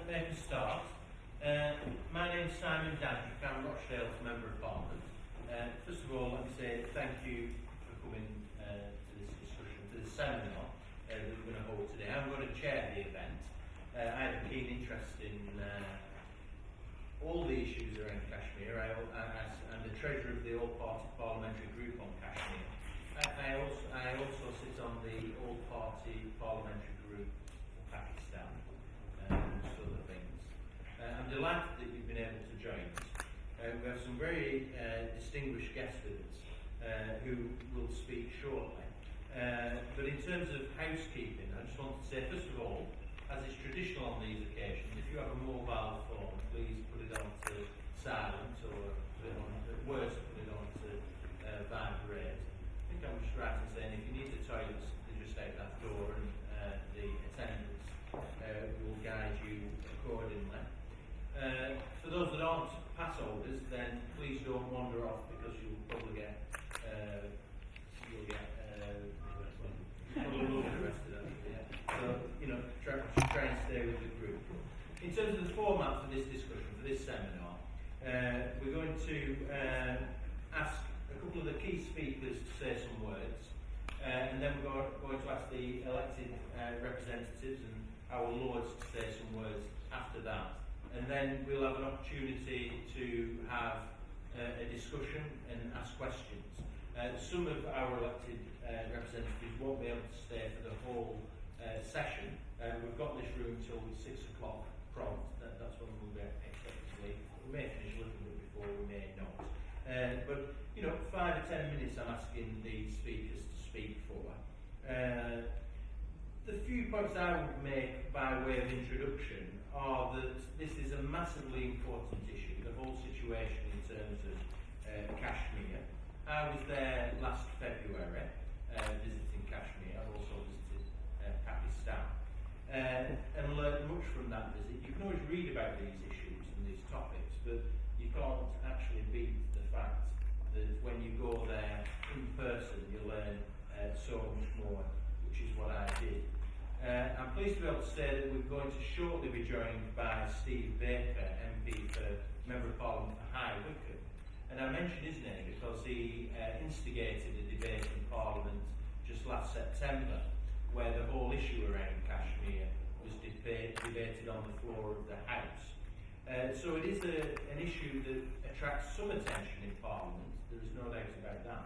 make a start. My name is Simon Dandridge. I'm Rochdale's Member of Parliament. First of all, let me say thank you for coming to this discussion, to this seminar that we're going to hold today. I'm going to chair the event. I have a keen interest in all the issues around Kashmir. I'm the treasurer of the All-Party Parliamentary Group on Kashmir. I also sit on the All-Party Parliamentary Group for Pakistan and other things. I'm delighted that you've been able to join us. We have some very distinguished guests with us who will speak shortly. But in terms of housekeeping, I just want to say, first of all, as is traditional on these occasions, if you have a mobile phone, please put it on to silent or put it on, worse, put it on to vibrate. I think I'm just right in saying if you need the toilets, they're just out that door and the attendants will guide you accordingly. For those that aren't pass holders, then please don't wander off because you'll probably get arrested. So try and stay with the group. In terms of the format for this discussion, for this seminar, we're going to ask a couple of the key speakers to say some words, and then we're going to ask the elected representatives and our lords to say some words after that. And then we'll have an opportunity to have a discussion and ask questions. Some of our elected representatives won't be able to stay for the whole session. We've got this room till 6 o'clock prompt. That's when we'll be expected to leave. We may finish a little bit before, we may not. But 5 or 10 minutes I'm asking the speakers to speak for. The few points I would make by way of introduction are that this is a massively important issue, the whole situation in terms of Kashmir. I was there last February visiting Kashmir. I've also visited Pakistan and learned much from that visit. You can always read about these issues and these topics, but you can't actually beat the fact that when you go there in person you learn so much more, which is what I did. I'm pleased to be able to say that we're going to shortly be joined by Steve Baker, MP for Member of Parliament for High Wycombe. And I mention his name because he instigated a debate in Parliament just last September where the whole issue around Kashmir was debated on the floor of the House. So it is an issue that attracts some attention in Parliament, there is no doubt about that.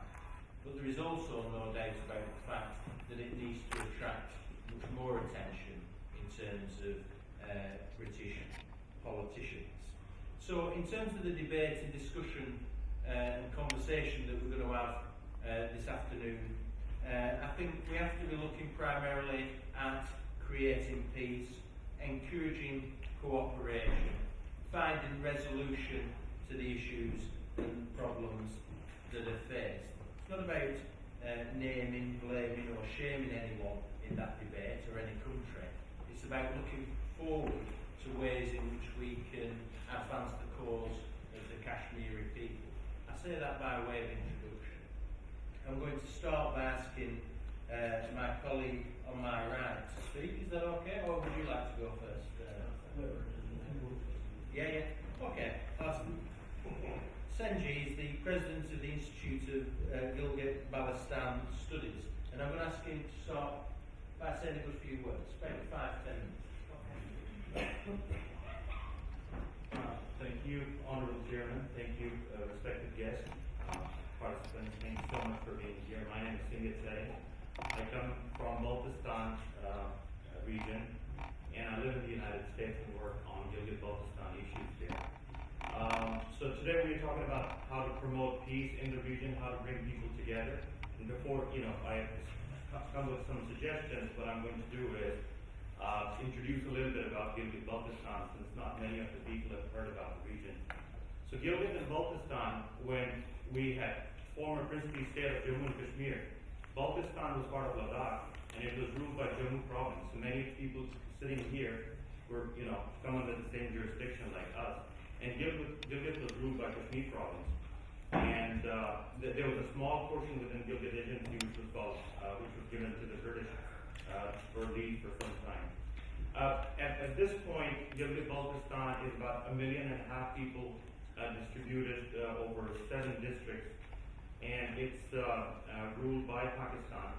But there is also no doubt about the fact that it needs to attract much more attention in terms of British politicians. So in terms of the debate and discussion and conversation that we're going to have this afternoon, I think we have to be looking primarily at creating peace, encouraging cooperation, finding resolution to the issues and problems that are faced. It's not about naming, blaming or shaming anyone in that debate or any country. It's about looking forward to ways in which we can advance the cause of the Kashmiri people. I say that by way of introduction. I'm going to start by asking my colleague on my right to speak. Is that okay? Or would you like to go first? Yeah. Okay. Senji is the president of the Institute of Gilgit-Baltistan Studies, and I'm going to ask him to start by saying a good few words, maybe 5-10 minutes. Thank you, Honourable Chairman. Thank you, respected guests, participants. Thank you so much for being here. My name is Singit Sai. I come from Baltistan region, and I live in the United States and work on Gilgit-Baltistan issues there. So today we're talking about how to promote peace in the region, how to bring people together. And before, I come with some suggestions, what I'm going to do is introduce a little bit about Gilgit-Baltistan, since not many of the people have heard about the region. So Gilgit and Baltistan, when we had former princely state of Jammu and Kashmir, Baltistan was part of Ladakh, and it was ruled by Jammu province. So many people sitting here were, come under the same jurisdiction like us. And Gilgit was ruled by Kashmir province. And there was a small portion within Gilgit Agency which was given to the British for leave for some time. At this point, Gilgit-Baltistan is about 1.5 million people distributed over 7 districts, and it's ruled by Pakistan.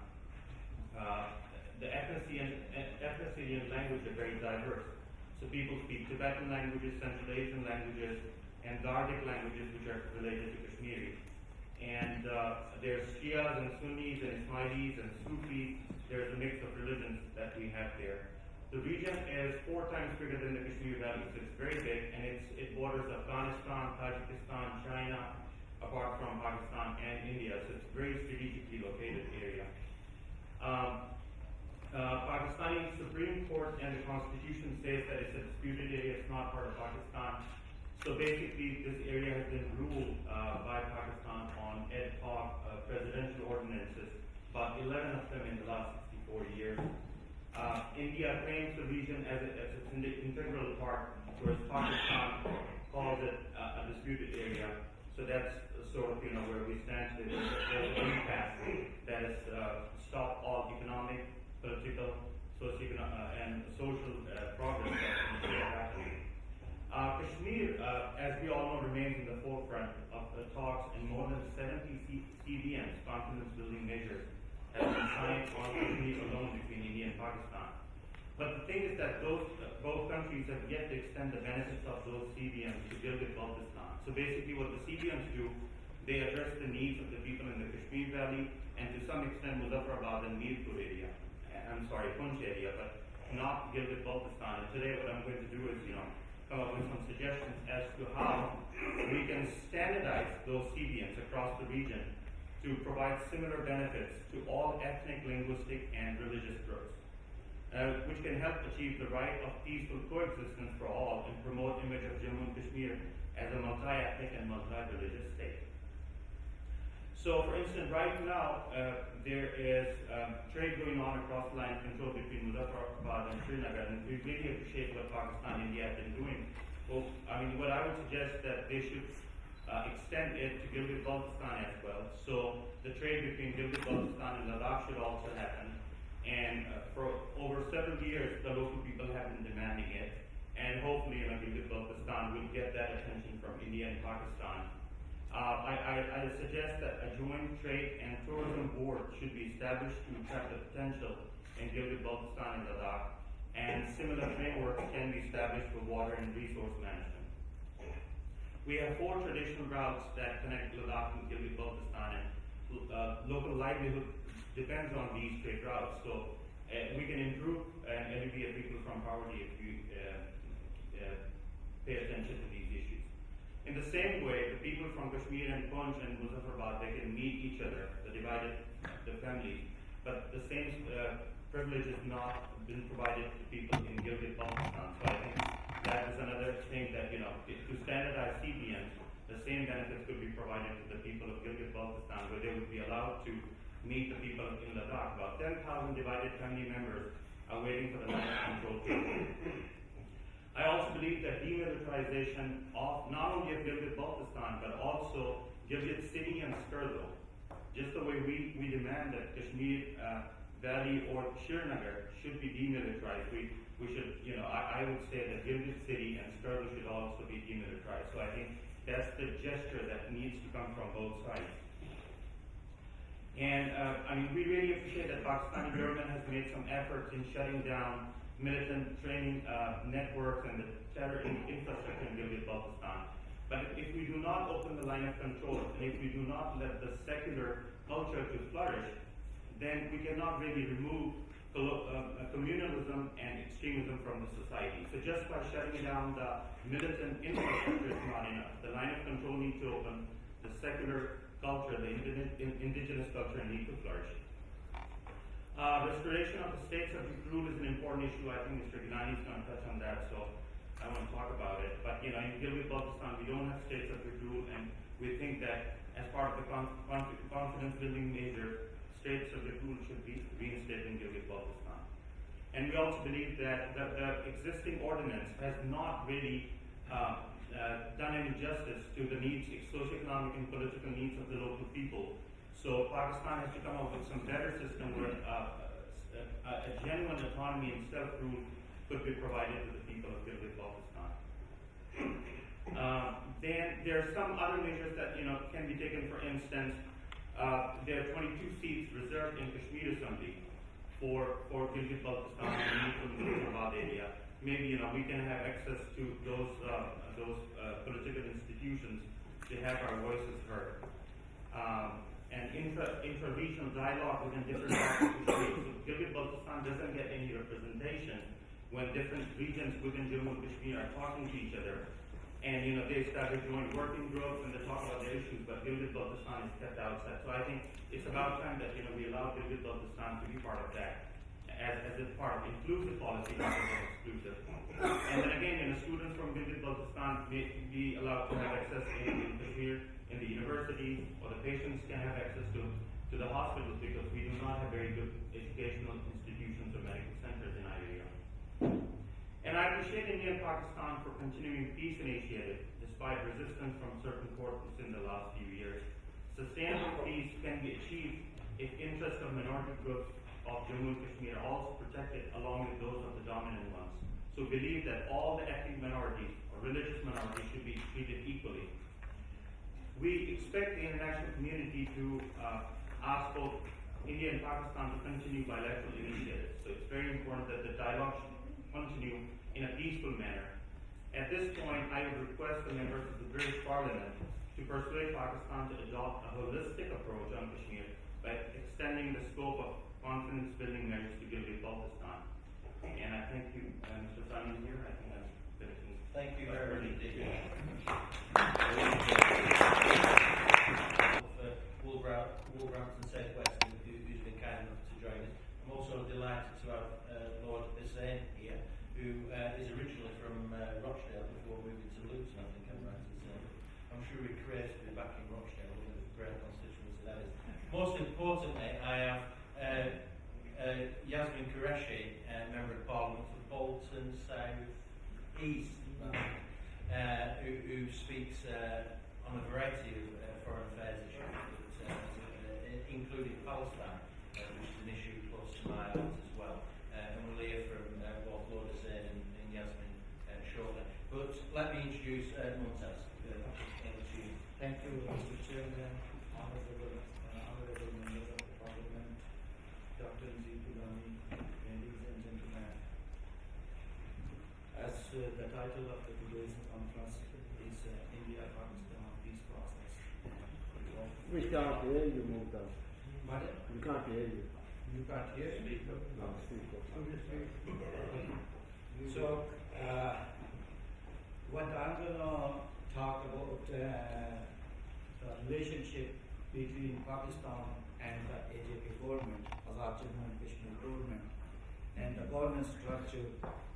The ethnicity and language are very diverse. So people speak Tibetan languages, Central Asian languages, and Dardic languages, which are related to Kashmiri. And there's Shias and Sunnis and Ismailis and Sufis. There's a mix of religions that we have there. The region is 4 times bigger than the Kashmir Valley, so it's very big, and it borders Afghanistan, Tajikistan, China, apart from Pakistan and India, so it's a very strategically located area. Pakistani Supreme Court and the Constitution says that it's a disputed area, it's not part of Pakistan. So basically, this area has been ruled by Pakistan on ad hoc presidential ordinances, about 11 of them in the last 64 years. India claims the region as its integral part, whereas Pakistan calls it a disputed area. So that's sort of where we stand today. There's an impasse that has stopped all economic, political, and social progress that is happening. Kashmir, as we all know, remains in the forefront of the talks, and more than 70 CBMs, confidence-building measures, have been signed on Kashmir alone between India and Pakistan. But the thing is that both countries have yet to extend the benefits of those CBMs to Gilgit-Baltistan. So basically what the CBMs do, they address the needs of the people in the Kashmir Valley and to some extent Muzaffarabad and Mirpur area. Punch area, but not Gilgit-Baltistan. And today what I'm going to do is, come up with some suggestions as to how we can standardize those CBMs across the region to provide similar benefits to all ethnic, linguistic, and religious groups, which can help achieve the right of peaceful coexistence for all and promote the image of Jammu and Kashmir as a multi-ethnic and multi-religious state. So, for instance, right now, there is trade going on across the line of control between Muzaffarabad and Srinagar, and we really appreciate what Pakistan and India have been doing. Well, what I would suggest that they should extend it to Gilgit-Baltistan as well. So, the trade between Gilgit-Baltistan and Ladakh should also happen. And for over several years, the local people have been demanding it, and hopefully, Gilgit-Baltistan will get that attention from India and Pakistan. I suggest that a joint trade and tourism board should be established to track the potential in Gilgit-Baltistan and Ladakh, and similar frameworks can be established for water and resource management. We have 4 traditional routes that connect Ladakh and Gilgit-Baltistan, and local livelihood depends on these trade routes. So we can improve and alleviate people from poverty if we pay attention to these issues. In the same way, the people from Kashmir and Punch and Muzaffarabad, they can meet each other, the families, but the same privilege has not been provided to people in Gilgit-Baltistan. So I think that is another thing that, to standardize CBMs, the same benefits could be provided to the people of Gilgit-Baltistan, where they would be allowed to meet the people in Ladakh. About 10,000 divided family members are waiting for the line of control to I also believe that demilitarization of not only of Gilgit-Baltistan, but also Gilgit City and Skardu, just the way we demand that Kashmir Valley or Srinagar should be demilitarized. We should, I would say that Gilgit City and Skardu should also be demilitarized. So I think that's the gesture that needs to come from both sides. And we really appreciate that Pakistani government has made some efforts in shutting down militant training networks and the terror infrastructure in Gilgit-Baltistan. But if we do not open the line of control, and if we do not let the secular culture to flourish, then we cannot really remove communalism and extremism from the society. So just by shutting down the militant infrastructure is not enough. The line of control needs to open, the secular culture, the indigenous culture need to flourish. Restoration of the state subject rule is an important issue. I think Mr. Gilani is going to touch on that, so I want to talk about it. But in Gilgit-Baltistan, we don't have state subject rule, and we think that as part of the confidence building measure, state subject rule should be reinstated in Gilgit-Baltistan. And we also believe that the existing ordinance has not really done any justice to the needs, socioeconomic and political needs of the local people. So Pakistan has to come up with some better system where a genuine autonomy and self-rule could be provided to the people of Gilgit-Baltistan. Then there are some other measures that can be taken. For instance, there are 22 seats reserved in Kashmir Assembly for Gilgit-Baltistan and Munafirabad area. Maybe we can have access to those political institutions to have our voices heard. And intra-regional dialogue within different parts of Kashmir. So Gilgit-Baltistan doesn't get any representation when different regions within Jammu and Kashmir are talking to each other. And they started joint working groups and they talk about their issues, but Gilgit-Baltistan is kept outside. So I think it's about time that we allow Gilgit-Baltistan to be part of that as a part of inclusive policy rather than exclusive. And then again, students from Gilgit-Baltistan may be allowed to have access in Kashmir in the universities, or the patients can have access to the hospitals, because we do not have very good educational institutions or medical centers in our area. And I appreciate India and Pakistan for continuing peace initiative despite resistance from certain forces in the last few years. Sustainable peace can be achieved if interests of minority groups of Jammu and Kashmir are also protected along with those of the dominant ones. So believe that all the ethnic minorities or religious minorities should be treated equally. We expect the international community to ask both India and Pakistan to continue bilateral initiatives. So it's very important that the dialogue should continue in a peaceful manner. At this point, I would request the members of the British Parliament to persuade Pakistan to adopt a holistic approach on Kashmir by extending the scope of confidence-building measures to Gilgit-Baltistan. And I thank you, Mr. Simon here. I think I'm finishing. Thank you very much indeed. Wolverhampton South West, who's been kind enough to join us. I'm also delighted to have Lord Hussain here, who is originally from Rochdale before moving to Luton, I think I'm right to say. I'm sure he craves to be back in Rochdale, what a great constituency that is. Most importantly, I have Yasmin Qureshi, Member of Parliament for Bolton South East, who speaks on a variety of foreign affairs issues, including Palestine, which is an issue close to my heart as well. And we'll hear from both Lord Hussain and Yasmin shortly. But let me introduce Mumtaz. Thank you, Mr. Chairman, honorable members of the Parliament, Dr. Nzipulani, ladies and gentlemen. As the title of today's conference is India-Pakistan Peace Process. We can't hear you, Mumtaz. Pardon? We can't hear you. You can't hear me? No, speak up. So, what I'm going to talk about the relationship between Pakistan and the AJP government, Azad Jammu and Kashmir government, and the governance structure,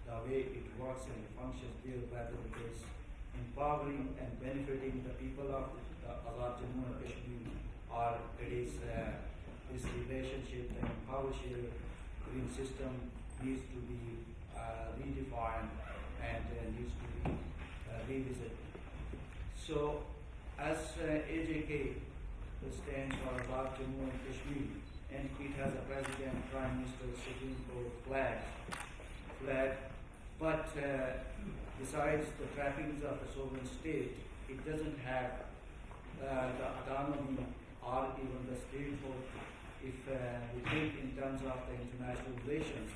the way it works and functions there, whether it is empowering and benefiting the people of the Azad Jammu and Kashmir, or it is this relationship, the power share green system needs to be redefined and needs to be revisited. So, as AJK stands for Azad Jammu and Kashmir, and it has a president, prime minister, Supreme Court flag. But besides the trappings of a sovereign state, it doesn't have the autonomy or even the statehood. If we think in terms of the international relations,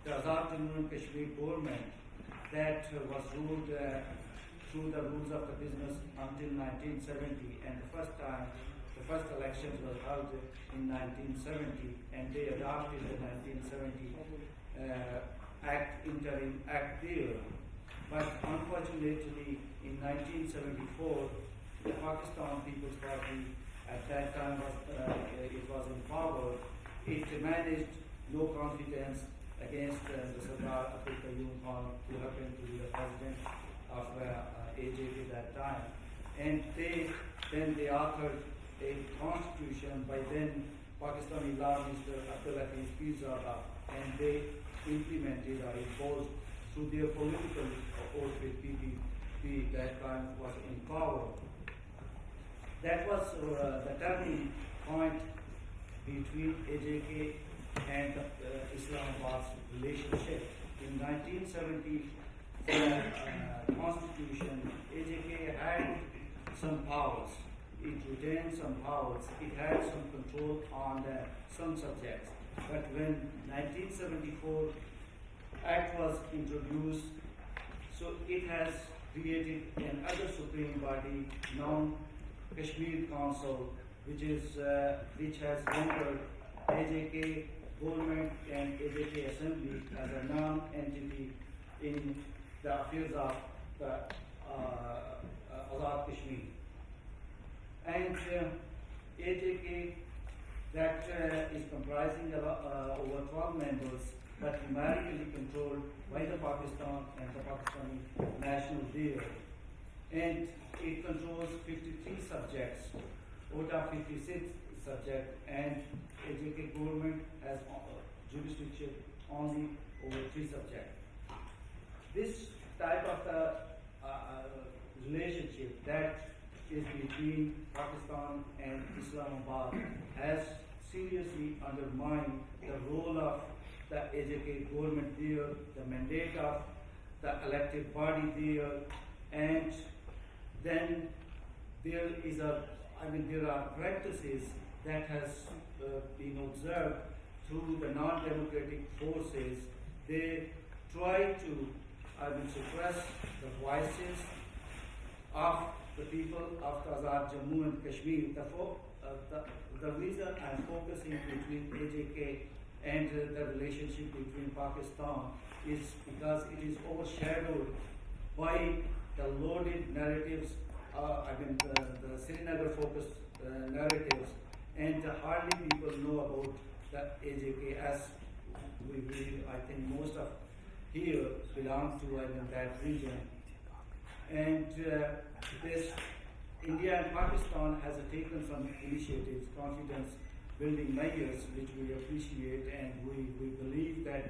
the Azad Jammu and Kashmir government that was ruled through the rules of the business until 1970, and the first elections were held in 1970, and they adopted the 1970 interim act there. But unfortunately, in 1974, the Pakistan People's Party at that time it was in power. It managed no confidence against the Sardar Abdul Qayyum Khan, who happened to be the president of AJP that time. And then they authored a constitution by then Pakistani law minister Abdul Hafiz Pirzada, and they implemented or imposed through their political oath with PPP that time was in power. That was the turning point between AJK and Islamabad's relationship. In 1974, the Constitution, AJK had some powers. It retained some powers. It had some control on some subjects. But when 1974 Act was introduced, so it has created another supreme body, non-Kashmir Council, which has rendered AJK government and AJK assembly as a non-entity in the affairs of the Azad Kashmir. And AJK that is comprising over 12 members, but numerically controlled by the Pakistan and the Pakistani National Bureau. And it controls 53 subjects, out of 56 subjects, and AJK government has jurisdiction only over 3 subjects. This type of relationship that is between Pakistan and Islamabad has seriously undermined the role of the AJK government there, the mandate of the elected body there, and then there are practices that has been observed through the non-democratic forces. They try to suppress the voices of the people of Azad Jammu and Kashmir. The reason I'm focusing between AJK and the relationship between Pakistan is because it is overshadowed by the loaded narratives, the Srinagar focused narratives, and hardly people know about the AJK, as I think most of here belong to that region. And this India and Pakistan has taken some initiatives, confidence building measures, which we appreciate, and we believe that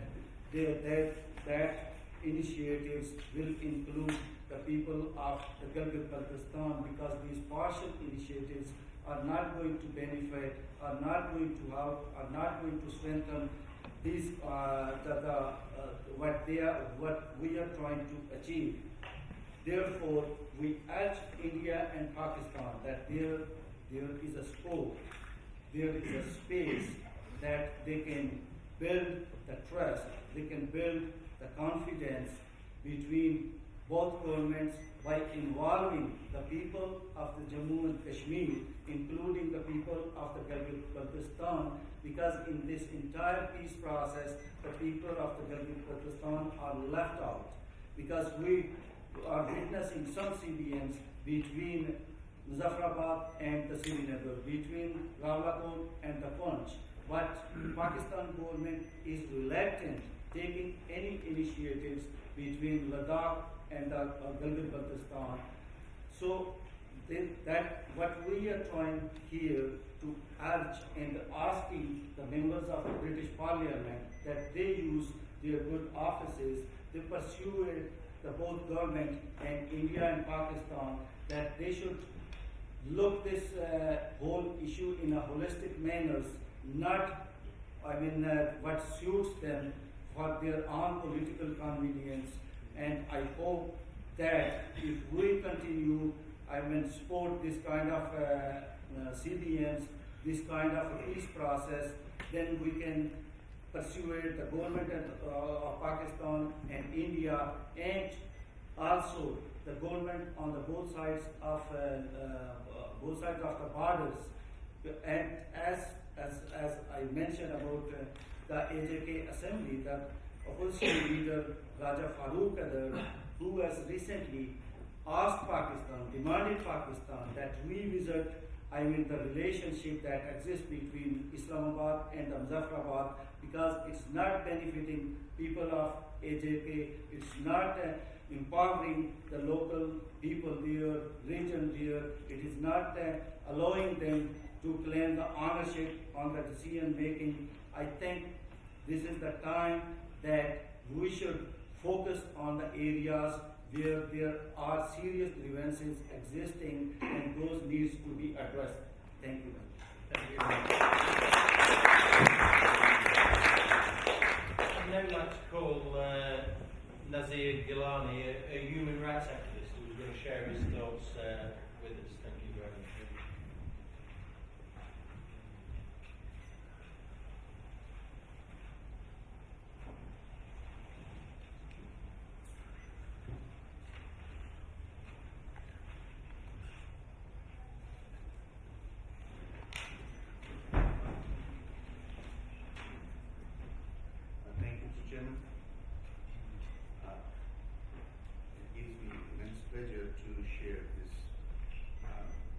that initiatives will include the people of the Gilgit-Baltistan, because these partial initiatives are not going to benefit, are not going to help, are not going to strengthen these what we are trying to achieve. Therefore, we urge India and Pakistan that there is a scope, there is a space that they can build the trust, they can build the confidence between both governments by involving the people of the Jammu and Kashmir, including the people of the Gilgit-Baltistan, because in this entire peace process, the people of the Gilgit-Baltistan are left out, because we are witnessing some CBMs between Muzaffarabad and the Srinagar, between Rawalakot and the Punch. But Pakistan government is reluctant taking any initiatives between Ladakh and the Gilgit-Baltistan. So that what we are trying here to urge and asking the members of the British Parliament that they use their good offices, they pursue the both government and India and Pakistan, that they should look this whole issue in a holistic manner, not what suits them for their own political convenience. And I hope that if we continue, support this kind of CBMs, this kind of a peace process, then we can persuade the government of Pakistan and India, and also the government on the both sides of the borders. And as I mentioned about the AJK assembly, the opposition leader Raja Farooq Kadar, who has recently asked Pakistan, demanded Pakistan that revisit the relationship that exists between Islamabad and Muzaffarabad, because it's not benefiting people of AJK, it's not empowering the local people there, region there, it is not allowing them to claim the ownership on the decision making. I think this is the time that we should focus on the areas where there are serious grievances existing, and those needs to be addressed. Thank you. Thank you. I'd now like to call Nazir Gilani, a human rights activist who was going to share his thoughts with us. Thank you very much. Thank you, Mr. Chairman. It gives me immense pleasure to share this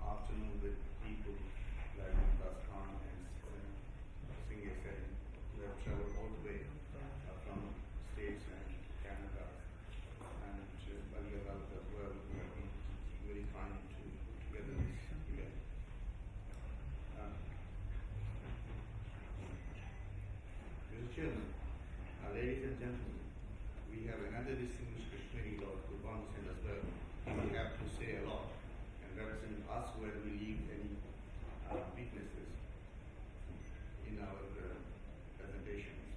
afternoon with people like Mumtaz Khan and Singh said, who have traveled all the way from States and Canada and Bangladesh as well, who have been very kind to put together this event. Mr. Chairman, ladies and gentlemen, we have another distinguished Kashmiri, Lord Qurban Hussain as well. We have to say a lot and represent us where we leave any weaknesses in our presentations.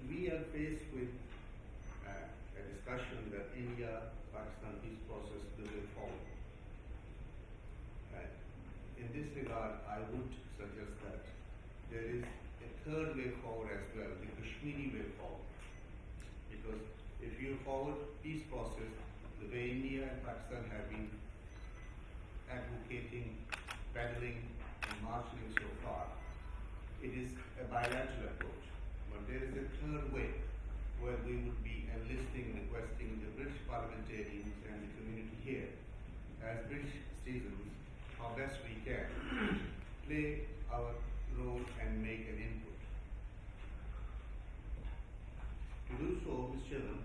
We are faced with a discussion that India-Pakistan peace process will go forward. In this regard, I would suggest that there is a third way forward as well, the Kashmiri way forward. Because if you forward peace process, the way India and Pakistan have been advocating, battling, and marshalling so far, it is a bilateral approach. But there is a third way where we would be enlisting, requesting the British parliamentarians and the community here, as British citizens, how best we can play our role and make an input. To do so, Mr. Chairman,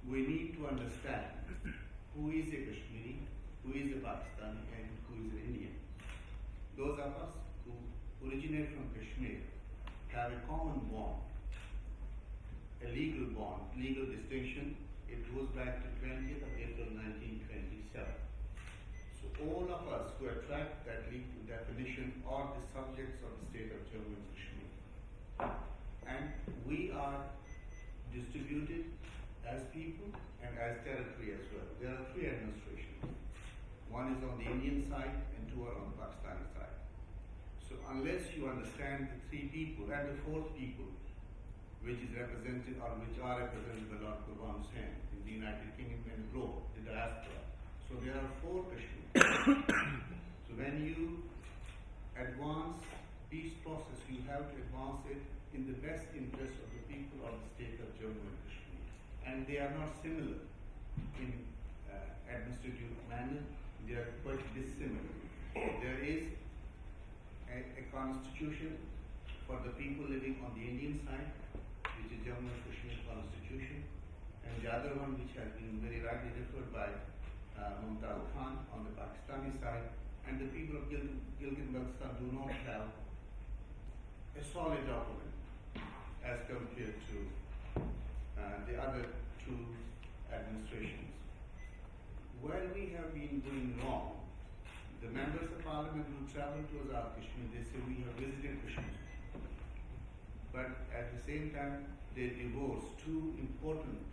we need to understand who is a Kashmiri, who is a Pakistani, and who is an Indian. Those of us who originate from Kashmir have a common bond, a legal bond, legal distinction. It goes back to 20th of April 1927. So all of us who attract that legal definition are the subjects of the state of Jammu and Kashmir. And we are distributed as people and as territory as well. There are three administrations. One is on the Indian side and two are on the Pakistani side. So unless you understand the three people and the fourth people, which is represented or which are represented by Lord Qurban Hussain in the United Kingdom and abroad, the diaspora. So there are four Kashmir. So when you advance peace process, you have to advance it in the best interest of the people of the state of Jammu and Kashmir. And they are not similar in administrative manner, they are quite dissimilar. There is a constitution for the people living on the Indian side, which is Jammu and Kashmir Constitution, and the other one which has been very rightly referred by Mumtaz Khan on the Pakistani side, and the people of Gilgit-Baltistan do not have a solid document as compared to the other two administrations. Where we have been doing wrong, the members of parliament who travel to Azad Kashmir, they say we have visited Kashmir. But at the same time, they divorce two important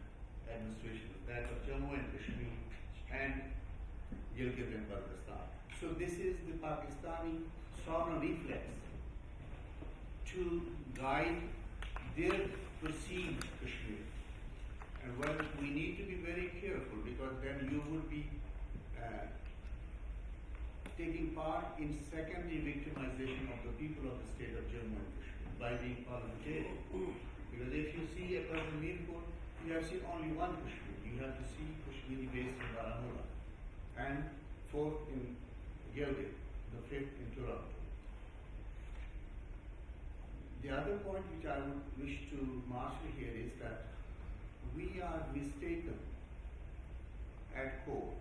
administrations, that of Jammu and Kashmir and Gilgit and Baltistan. So this is the Pakistani sovereign reflex to guide their perceived Kashmir. And well, we need to be very careful, because then you would be taking part in secondary victimization of the people of the state of Jammu and Kashmir by being parliamentarian. Because if you see a person in Mirpur, you have seen only one Kashmir. You have to see Kashmiri based in Baramulla, and fourth in Gilgit, the fifth in Toronto. The other point which I would wish to marshal here is that we are mistaken at core.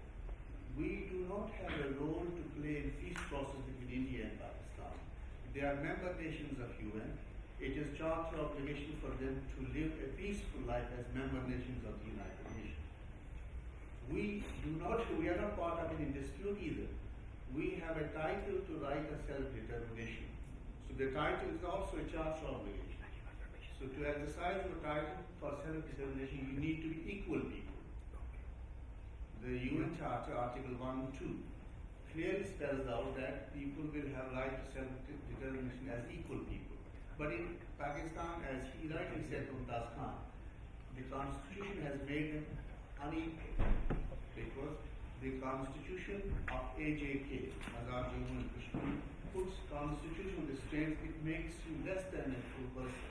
We do not have a role to play in peace process between India and Pakistan. They are member nations of UN. It is charter obligation for them to live a peaceful life as member nations of the United Nations. We are not part of any dispute either. We have a title to right of self-determination. So the title is also a charter obligation. So So to exercise your title for self-determination, you need to be equal people. The UN Charter, Article 1 and 2, clearly spells out that people will have right to self-determination as equal people. But in Pakistan, as he rightly said, Mumtaz Khan, the constitution has made them unequal because the constitution of AJK, Azad Jammu and Kashmir, puts constitutional restraints. It makes you less than a full person.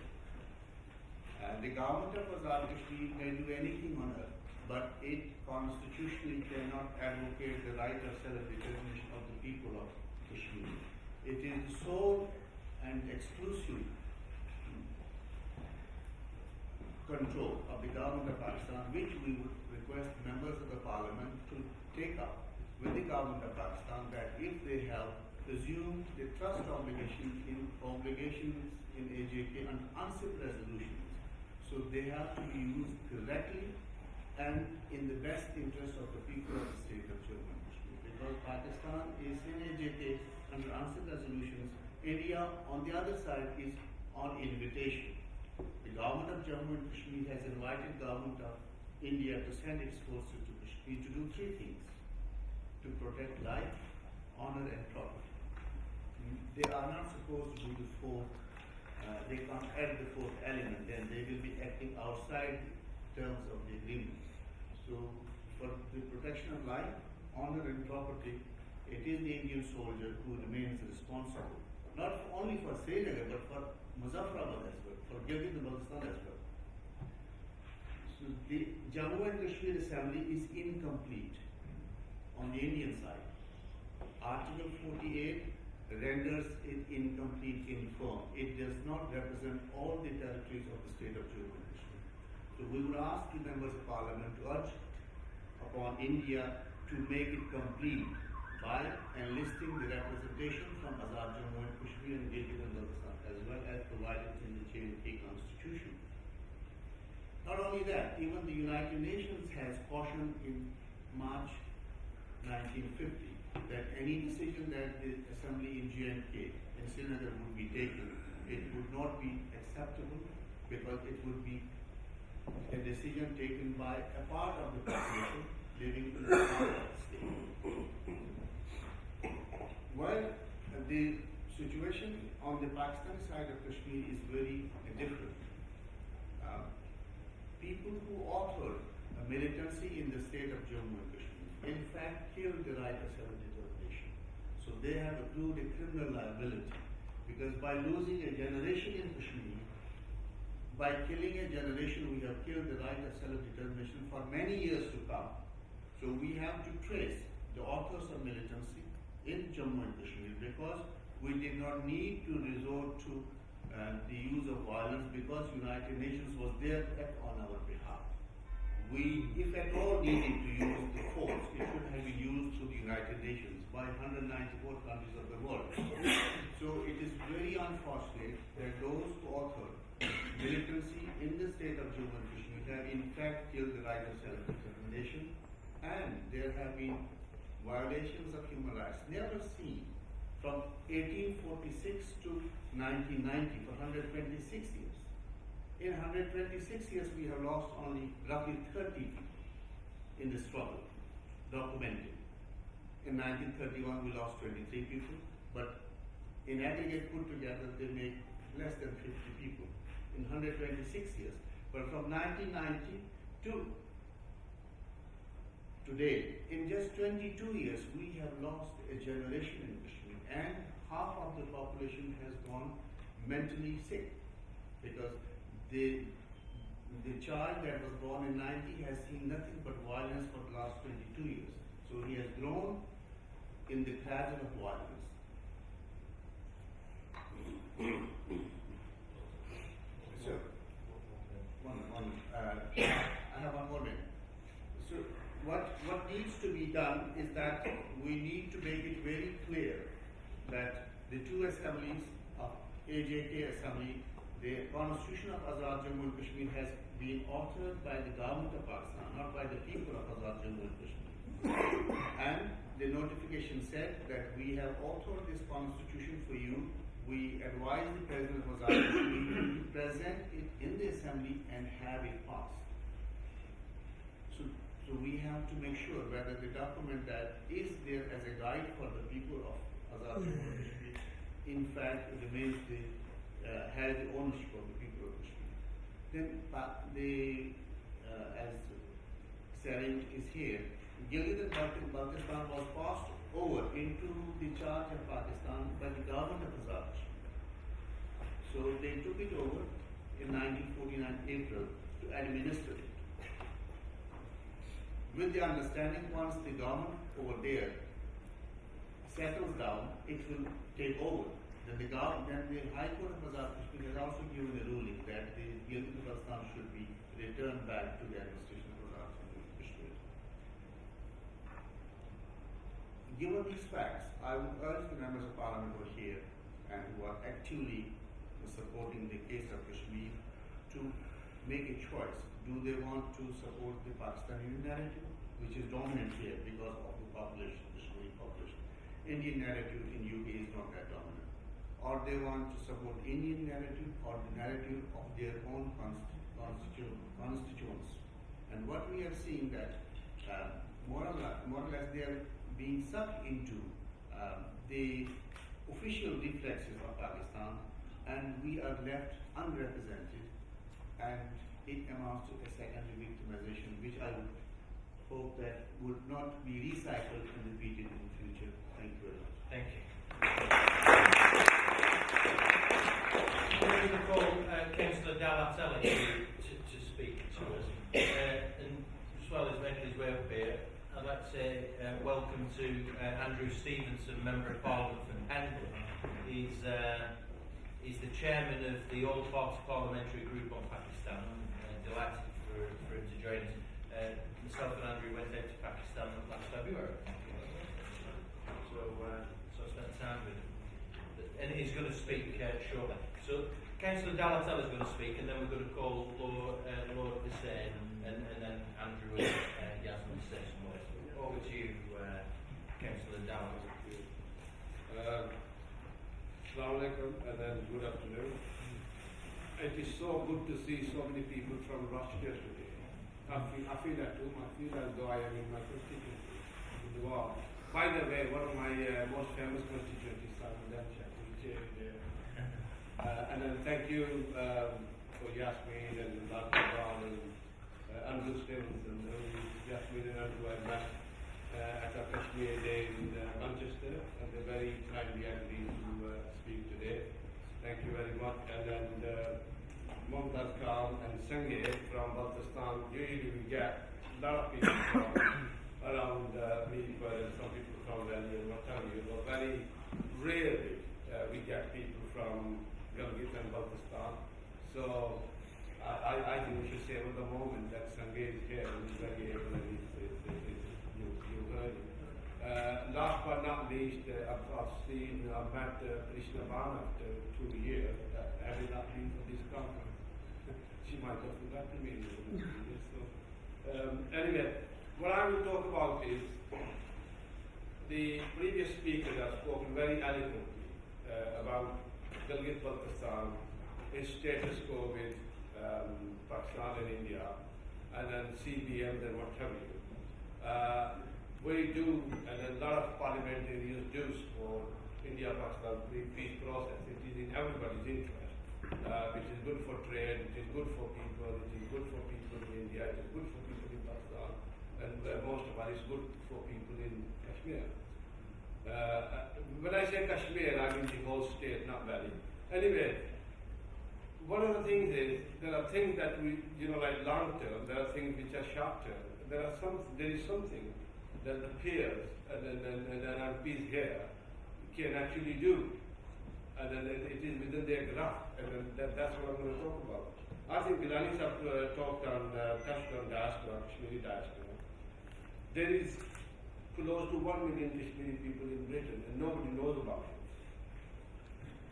The government of Azad Kashmir may do anything on earth, but it constitutionally cannot advocate the right of self-determination of the people of Kashmir. It is the sole and exclusive control of the government of Pakistan, which we would request members of the parliament to take up with the government of Pakistan, that if they have presumed the trust obligations in AJK and uncivil resolutions, so they have to be used correctly and in the best interest of the people of the state of Jammu and Kashmir. Because Pakistan is in AJK under uncivil resolutions, India on the other side is on invitation. The government of Jammu and Kashmir has invited the government of India to send its forces to Kashmir to do three things: to protect life, honor, and property. They are not supposed to do the fourth. They can't add the fourth element, then they will be acting outside terms of the agreement. So, for the protection of life, honor, and property, it is the Indian soldier who remains responsible, not only for Srinagar but for Muzaffarabad as well, for Gilgit-Baltistan as well. So the Jammu and Kashmir Assembly is incomplete on the Indian side. Article 48 renders it incomplete in form. It does not represent all the territories of the state of Jammu and Kashmir. So we would ask the members of parliament to urge upon India to make it complete by enlisting the representation from Azad Jammu and Kashmir and Gilgit-Baltistan, as well as provided in the JNK Constitution. Not only that, even the United Nations has cautioned in March 1950 that any decision that the assembly in JNK in Srinagar would be taken, it would not be acceptable because it would be a decision taken by a part of the population living in the part of the state. While the situation on the Pakistani side of Kashmir is very different. People who authored a militancy in the state of Jammu and Kashmir, in fact, killed the right of self-determination. So they have accrued a criminal liability because by losing a generation in Kashmir, by killing a generation, we have killed the right of self-determination for many years to come. So we have to trace the authors of militancy in Jammu and Kashmir because we did not need to resort to the use of violence because United Nations was there on our behalf. We, if at all, needed to use the force, it should have been used through the United Nations by 194 countries of the world. So it is very unfortunate that those who authored militancy in the state of Jammu and Kashmir have in fact killed the right of self-determination, and there have been violations of human rights never seen from 1846 to 1990 for 126 years. In 126 years, we have lost only roughly 30 people in the struggle, documented. In 1931, we lost 23 people, but in aggregate put together, they make less than 50 people in 126 years. But from 1990 to today, in just 22 years, we have lost a generation in Kashmir, and half of the population has gone mentally sick because the child that was born in 90 has seen nothing but violence for the last 22 years. So he has grown in the cradle of violence. So, I have one more minute. So, what needs to be done is that we need to make it very clear that the two assemblies of AJK Assembly, the Constitution of Azad Jammu and Kashmir has been authored by the government of Pakistan, not by the people of Azad Jammu and Kashmir. And the notification said that we have authored this constitution for you we advise the President of Azad Kashmir to present it in the Assembly and have it passed. So we have to make sure whether the document that is there as a guide for the people of Azad Kashmir, in fact, remains has the ownership of the people of Kashmir. Then as Sarin is here, Gilgit and Baltistan was passed over into the charge of Pakistan by the government of Azad Kashmir. So they took it over in 1949 April to administer it. With the understanding once the government over there settles down, it will take over. Then the High Court of Azad Kashmir has also given a ruling that the Gilgit-Baltistan should be returned back to the administration of Azad Kashmir. Given these facts, I would urge the members of Parliament who are here and who are actively supporting the case of Kashmir to make a choice. Do they want to support the Pakistani narrative, which is dominant here because of the population, Kashmiri population? Indian narrative in UK is not that dominant. Or they want to support Indian narrative or the narrative of their own constituents. And what we are seeing that more or less they are being sucked into the official reflexes of Pakistan, and we are left unrepresented, and it amounts to a secondary victimization, which I would hope that would not be recycled and repeated in the future. Thank you very much. Thank you. I'm going to call Councillor Dalatelli to speak to us. And as well as making his way up here, I'd like to say welcome to Andrew Stevenson, Member of Parliament from Hendon. He's the chairman of the All-Party Parliamentary Group on Pakistan. Delighted for him to join us. Myself and Andrew went out to Pakistan last February. So I spent time with him. And he's going to speak shortly. So Councillor Dalatelli is going to speak, and then we're going to call Lord Hussain, and then Andrew and Yasmin to say some words. Over to you, Councillor Dalatelli. Assalamu alaikum and then good afternoon. It is so good to see so many people from Russia today. I feel that too. I feel as though I am in my constituency in the world. By the way, one of my most famous constituencies, Salmandansha, which and then thank you for Yasmin and Dr. Brown and Andrew Stevenson, Yasmin and Andrew I met at our Kashmir Day in Manchester, and they very kindly agreed to speak today. Thank you very much. And then Mumtaz Khan and Sange from Baltistan. Usually we get a lot of people from around Meerpur and some people from Delhi and what have you, but very rarely we get people from Gilgit and Baltistan. So I think we should say at the moment that Sange is here and he's very able and you heard him. Last but not least, I've met Krishna Bhan after 2 years, having not been for this conference. She might have forgotten me. Anyway, what I will talk about is the previous speakers have spoken very eloquently about Gilgit-Baltistan, its status quo with Pakistan and India, and then CBM and what have you. We do, and a lot of parliamentarians do support India-Pakistan peace process. It is in everybody's interest. It is good for trade, it is good for people, it is good for people in India, it is good for people in Pakistan, and most of all, it's good for people in Kashmir. When I say Kashmir, I mean the whole state, not Valley. Anyway, one of the things is, there are things that we, like long term, there are things which are short term. There is something that the peers and MPs here can actually do. And then it is within their grasp, and that's what I'm going to talk about. I think Gilani touched on diaspora, Kashmiri diaspora. There is close to 1 million Kashmiri people in Britain, and nobody knows about it.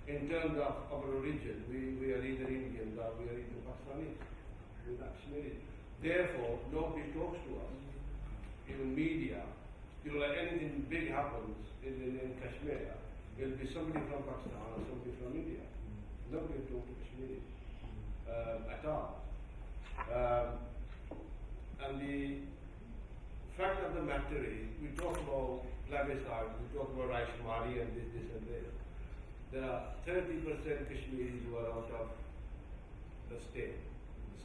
In terms of our origin, we are either Indians or we are either Pakistanis. We're not Kashmiri. Therefore, nobody talks to us. Even media, like anything big happens in Kashmir, It'll be somebody from Pakistan or somebody from India. Nobody will talk to Kashmiris at all. And the fact of the matter is, we talk about plebiscite, we talk about Raishmari and this and this. There are 30% Kashmiris who are out of the state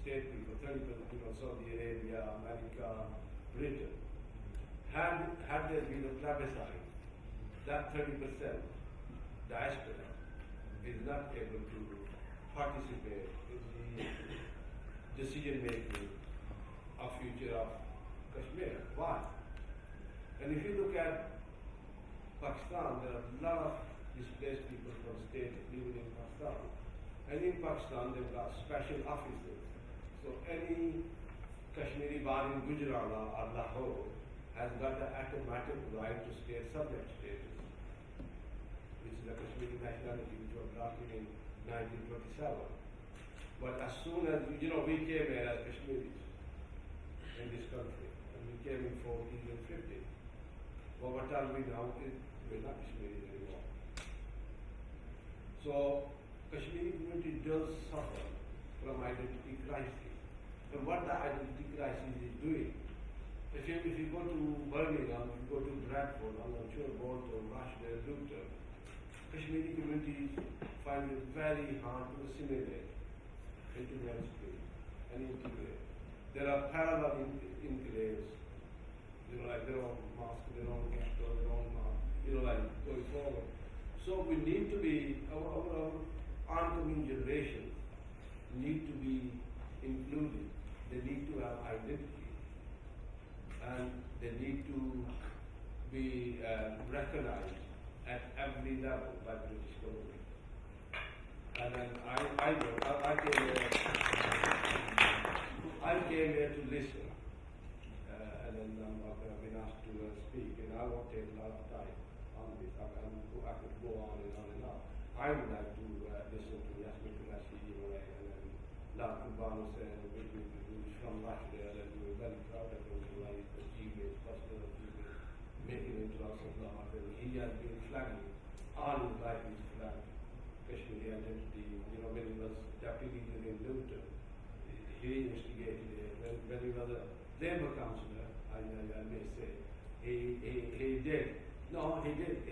people, 30% people, Saudi Arabia, America, Britain. Had there been a plebiscite, that 30% diaspora is not able to participate in the decision making of future of Kashmir. Why? And if you look at Pakistan, there are a lot of displaced people from state living in Pakistan. And in Pakistan, they've got special offices. So any Kashmiri born in Gujarat or Lahore has got the automatic right to state subject status, which is a Kashmiri nationality which was drafted in 1927. But as soon as, we came here as Kashmiris in this country, and we came in 40s and 50s. But what are we now? We're not Kashmiris anymore. So, Kashmiri community does suffer from identity crisis. And what the identity crisis is doing, if you go to Birmingham, if you go to Bradford, I'm sure Bolton, Rochdale, Luton, Kashmiri communities find it very hard to assimilate into their space and integrate. There are parallel enclaves, like their own mosque, their own ghetto, their own like going forward. So we need to be, our oncoming generations need to be included. They need to have identity, and they need to be recognized at every level by British government. And then I came here to listen, and then I've been asked to speak, and I won't take a lot of time on this. I could go on and on and on. I would like to listen to Yasmin Qureshi, and then Lal Kurbanu who's from Rochdale, and we're very proud of him, like achievements, personal achievements, making it to us of God. And he has been flagging all his life, he's flagged Kashmiri identity. When he was deputy leader in Luton, he instigated it. When he was a Labour councillor, I may say, he did. No, he did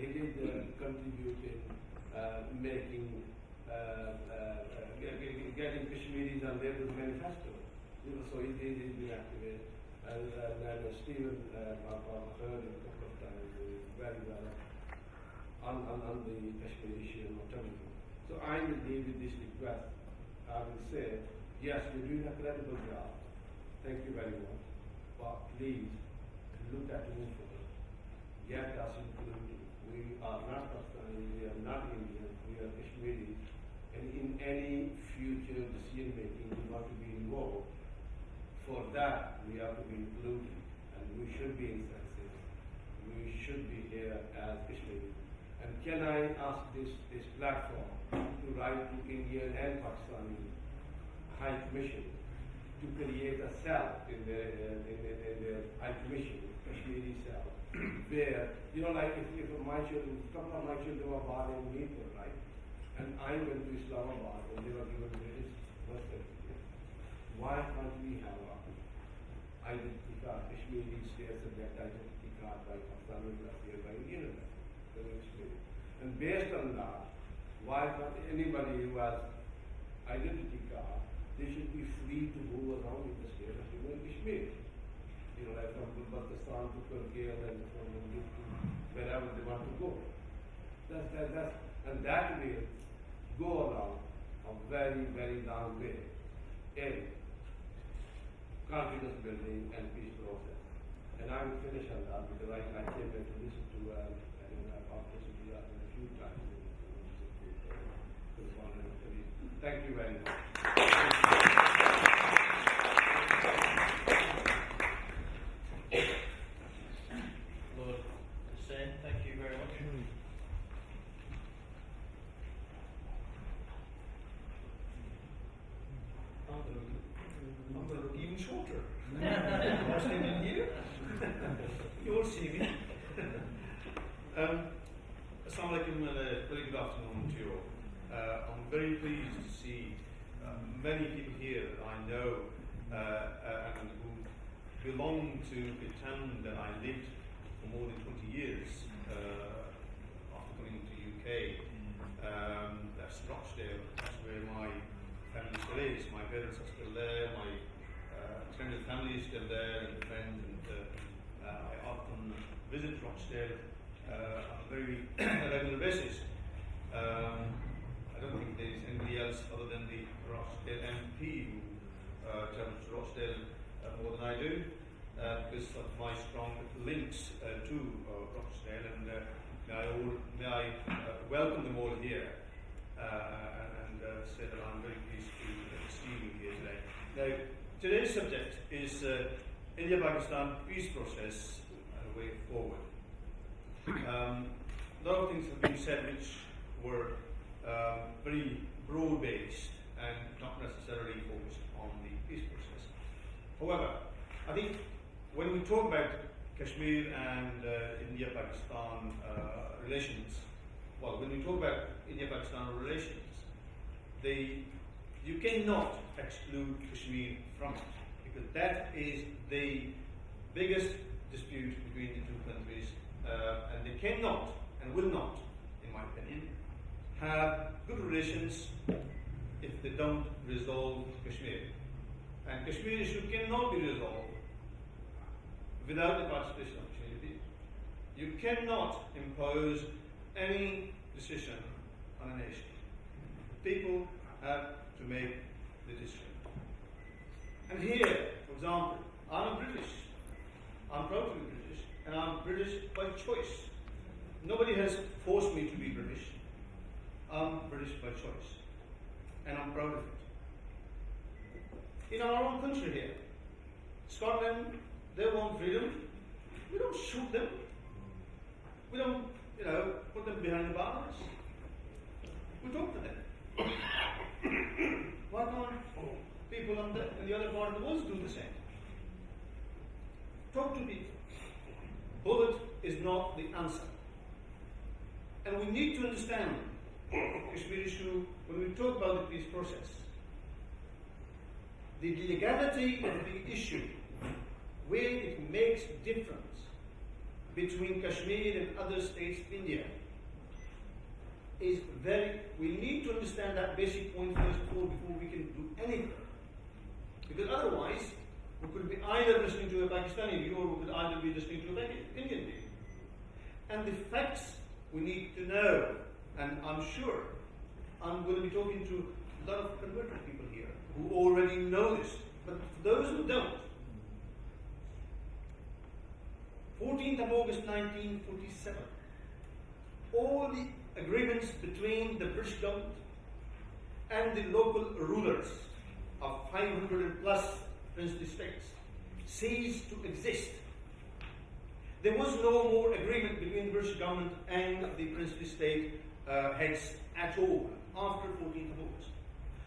contribute in making, getting Kashmiris on Labour's manifesto. So he's been active. And Stephen, I've heard him a couple of times, very well on the Kashmir issue and autonomy. So I will leave with this request. I will say, yes, we're doing a credible job. Thank you very much. But please, look at me first. Get us included. We are not Pakistanis, we are not Indians, we are Kashmiris. And in any future decision making, we want to be involved. For that, we have to be included, and we should be in census. We should be here as Kashmiris. And can I ask this platform to write to Indian and Pakistani High Commission to create a cell in their High Commission, Kashmiri cell, where, like if my children, a couple of my children were born in Nepal, right? And I went to Islamabad and they were given British birth certificate. Why can't we have a identity card, Kashmiri state subject identity card by Pakistani here by Indian? And based on that, why can't anybody who has identity card, they should be free to move around in the state of Kashmir. Like from Pakistan to Kargil and from to wherever they want to go. And that will go around a very, very long way in confidence building and peace process. And I will finish on that because I came here to listen to I've listened to that a few times. Thank you very much. Lord Hussain, thank you very much. I'm going to look even shorter. I'm standing here. You'll see me. Assalamu Assalamu alaikum and a very good afternoon to you all. I'm very pleased to see many people here that I know and who belong to a town that I lived for more than 20 years after coming to UK. That's Rochdale. That's where my family still is. My parents are still there. My extended family is still there, and friends. And I often visit Rochdale on a very regular basis. I don't think there is anybody else other than the Rochdale MP who travels to Rochdale more than I do, because of my strong links to Rochdale. And may I welcome them all here and say that I'm very pleased to see you here today. Now, today's subject is India-Pakistan peace process and way forward. A lot of things have been said which were very broad-based and not necessarily focused on the peace process. However, I think when we talk about Kashmir and India-Pakistan relations, well, when we talk about India-Pakistan relations, you cannot exclude Kashmir from it, because that is the biggest dispute between the two countries, and they cannot and will not, in my opinion, have good relations if they don't resolve Kashmir. And Kashmir issue cannot be resolved without the participation of Kashmiri people. You cannot impose any decision on a nation. People have to make the decision. And here, for example, I'm British. I'm proud to be British, and I'm British by choice. Nobody has forced me to be British. I'm British by choice, and I'm proud of it. In our own country here, Scotland, they want freedom. We don't shoot them. We don't, put them behind the bars. We talk to them. Why can't people in the other part of the world do the same? Talk to people. Bullet is not the answer. And we need to understand Kashmir issue when we talk about the peace process. The legality of the issue, where it makes difference between Kashmir and other states of India, is we need to understand that basic point first before we can do anything. Because otherwise, we could be either listening to a Pakistani view or we could either be listening to an Indian view. And the facts we need to know, and I'm sure I'm going to be talking to a lot of converted people here who already know this, but for those who don't, 14th of August 1947, all the agreements between the British government and the local rulers of 500 plus princely states ceased to exist. There was no more agreement between the British government and the princely state heads at all after 14th of August.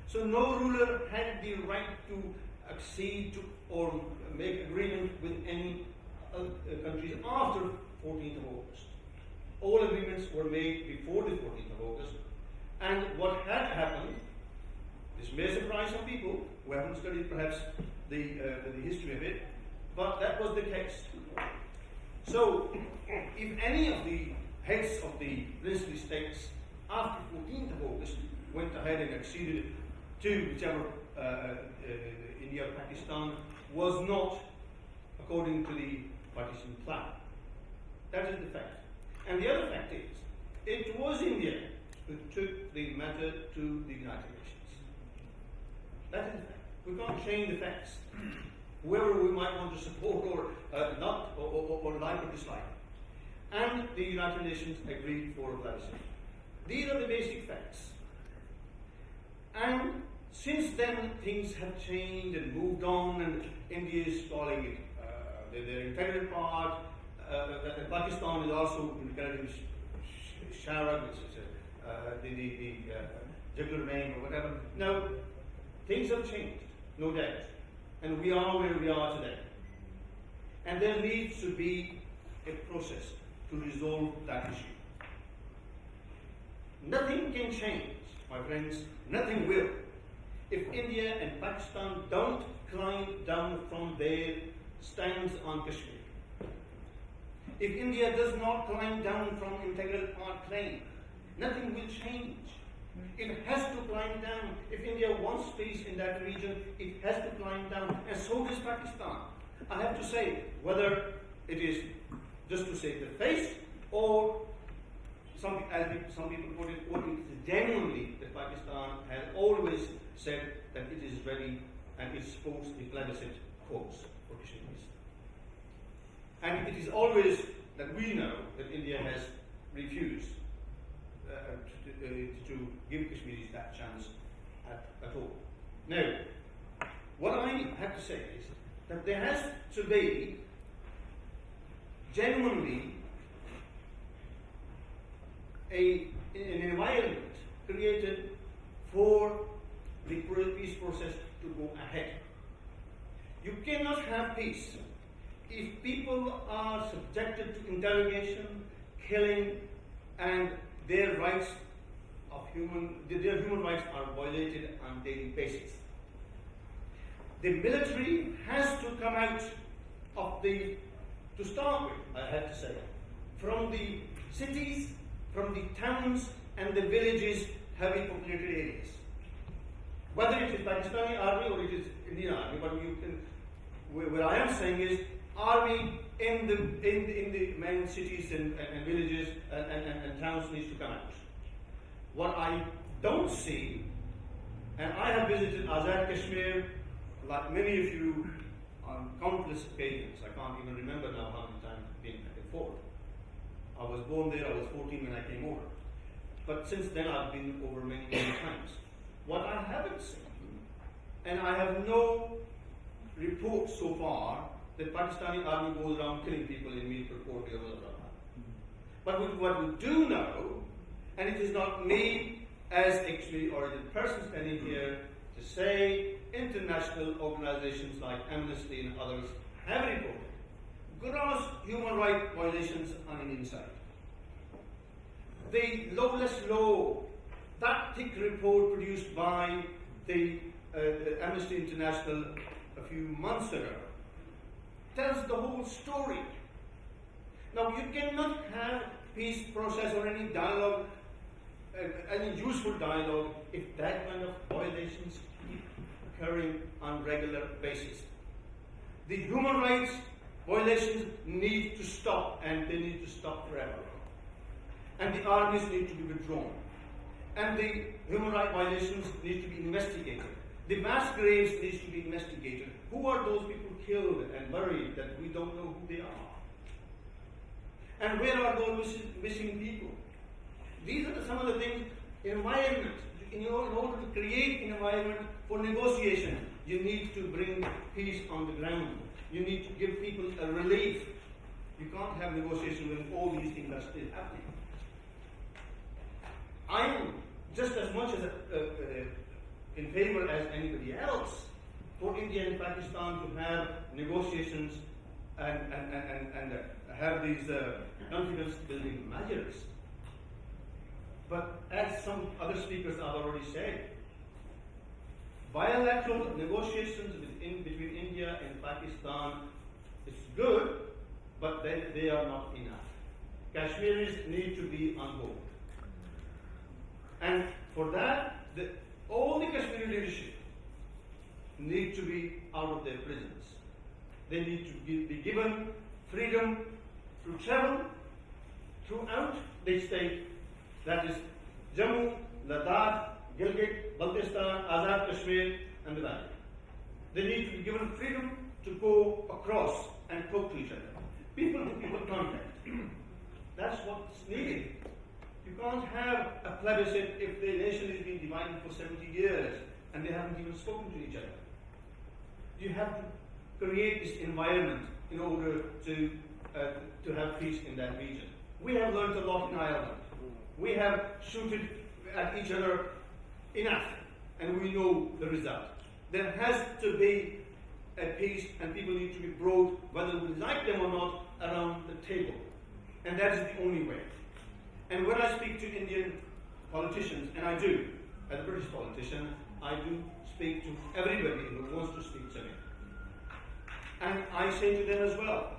So no ruler had the right to accede to or make agreement with any countries after 14th of August. All agreements were made before the 14th of August, and what had happened, this may surprise some people who haven't studied perhaps the history of it, but that was the case. So, if any of the heads of the princely states after 14th of August went ahead and acceded to whichever India or Pakistan was not according to the partition plan. That is the fact. And the other fact is, it was India who took the matter to the United Nations. That is the fact. We can't change the facts. Whoever we might want to support or not, or like or dislike. And the United Nations agreed for plebiscite. These are the basic facts. And since then, things have changed and moved on, and India is calling it their integral part. Pakistan is also incredibly Sharad, which is the jugular vein or whatever. No, things have changed, no doubt. And we are where we are today. And there needs to be a process to resolve that issue. Nothing can change, my friends, nothing will, if India and Pakistan don't climb down from their stands on Kashmir. If India does not climb down from integral part claim, nothing will change. It has to climb down. If India wants peace in that region, it has to climb down, and so does Pakistan. I have to say, whether it is just to save the face, or as some people put it, or it is genuinely that Pakistan has always said that it is ready and it supports the plebiscite cause for Kashmiris. And it is always that we know that India has refused to give Kashmiris that chance at all. Now, what I have to say is that there has to be genuinely an environment created for the peace process to go ahead. You cannot have peace if people are subjected to interrogation, killing, and their human rights are violated on a daily basis. The military has to come out of to start with, I have to say, from the cities, from the towns and the villages, heavily populated areas. Whether it is Pakistani army or it is Indian army, but what I am saying is, army in the main cities and villages and towns needs to come out. What I don't see, and I have visited Azad Kashmir, like many of you, on countless occasions. I can't even remember now how many times I've been back and forth. I was born there, I was 14 when I came over. But since then I've been over many times. What I haven't seen, and I have no reports so far, that Pakistani army goes around killing people in Mirpur, Kort, blah, blah, blah. But what we do know, and it is not me as actually or the person standing here to say, international organizations like Amnesty and others have reported gross human rights violations on Indian side. The lawless law, that thick report produced by the Amnesty International a few months ago, tells the whole story. Now, you cannot have peace process or any dialogue, any useful dialogue, if that kind of violations keep occurring on regular basis. The human rights violations need to stop, and they need to stop forever. And the armies need to be withdrawn. And the human rights violations need to be investigated. The mass graves need to be investigated. Who are those people killed and buried that we don't know who they are? And where are those missing people? These are some of the things. Environment. In order to create an environment for negotiation, you need to bring peace on the ground. You need to give people a relief. You can't have negotiation when all these things are still happening. I am just as much as in favor as anybody else for India and Pakistan to have negotiations and have these confidence building measures. But as some other speakers have already said, bilateral negotiations between India and Pakistan is good, but they are not enough. Kashmiris need to be on board. And for that, all the Kashmiri leadership need to be out of their prisons. They need to be given freedom to travel throughout the state, that is Jammu, Ladakh, Gilgit, Baltistan, Azad Kashmir, and the Valley. They need to be given freedom to go across and talk to each other. People to people contact. That's what's needed. You can't have a plebiscite if the nation has been divided for 70 years and they haven't even spoken to each other. You have to create this environment in order to have peace in that region. We have learned a lot in Ireland. We have shooted at each other enough, and we know the result. There has to be a peace, and people need to be brought, whether we like them or not, around the table. And that is the only way. And when I speak to Indian politicians, and I do, as a British politician, I do speak to everybody who wants to speak to me. And I say to them as well,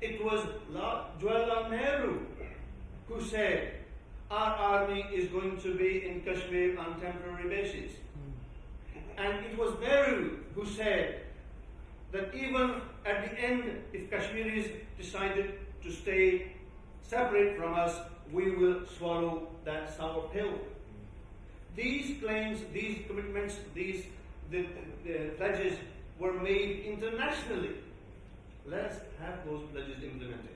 it was Jawaharlal Nehru who said, our army is going to be in Kashmir on temporary basis. And it was Nehru who said that even at the end, if Kashmiris decided to stay separate from us, we will swallow that sour pill. These claims, these commitments, the pledges were made internationally. Let's have those pledges implemented.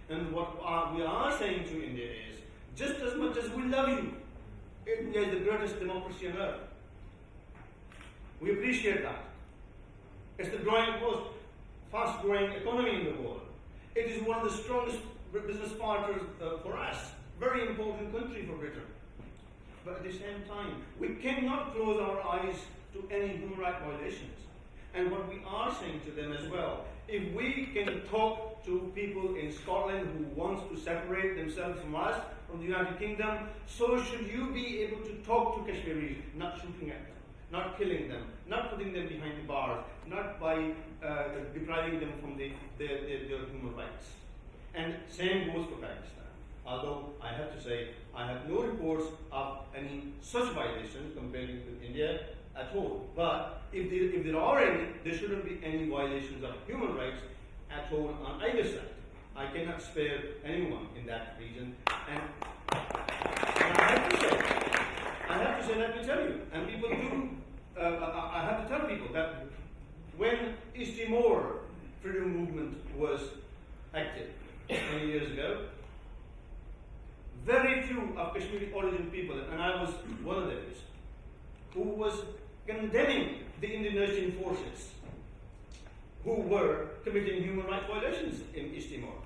And what we are saying to India is, just as much as we love you, India is the greatest democracy on earth. We appreciate that. It's the most fast-growing economy in the world. It is one of the strongest business partners for us. Very important country for Britain. But at the same time, we cannot close our eyes to any human rights violations. And what we are saying to them as well, if we can talk to people in Scotland who want to separate themselves from us, from the United Kingdom, so should you be able to talk to Kashmiris, not shooting at them, not killing them, not putting them behind the bars, not by depriving them from their human rights. And same goes for Pakistan. Although I have to say, I have no reports of any such violations comparing with India at all. But if there are any, there shouldn't be any violations of human rights at all on either side. I cannot spare anyone in that region. And I have to say, let me tell you, and people do, I have to tell people that when East Timor freedom movement was active 20 years ago, very few of Kashmiri origin people, and I was one of those, who was condemning the Indonesian forces who were committing human rights violations in East Timor.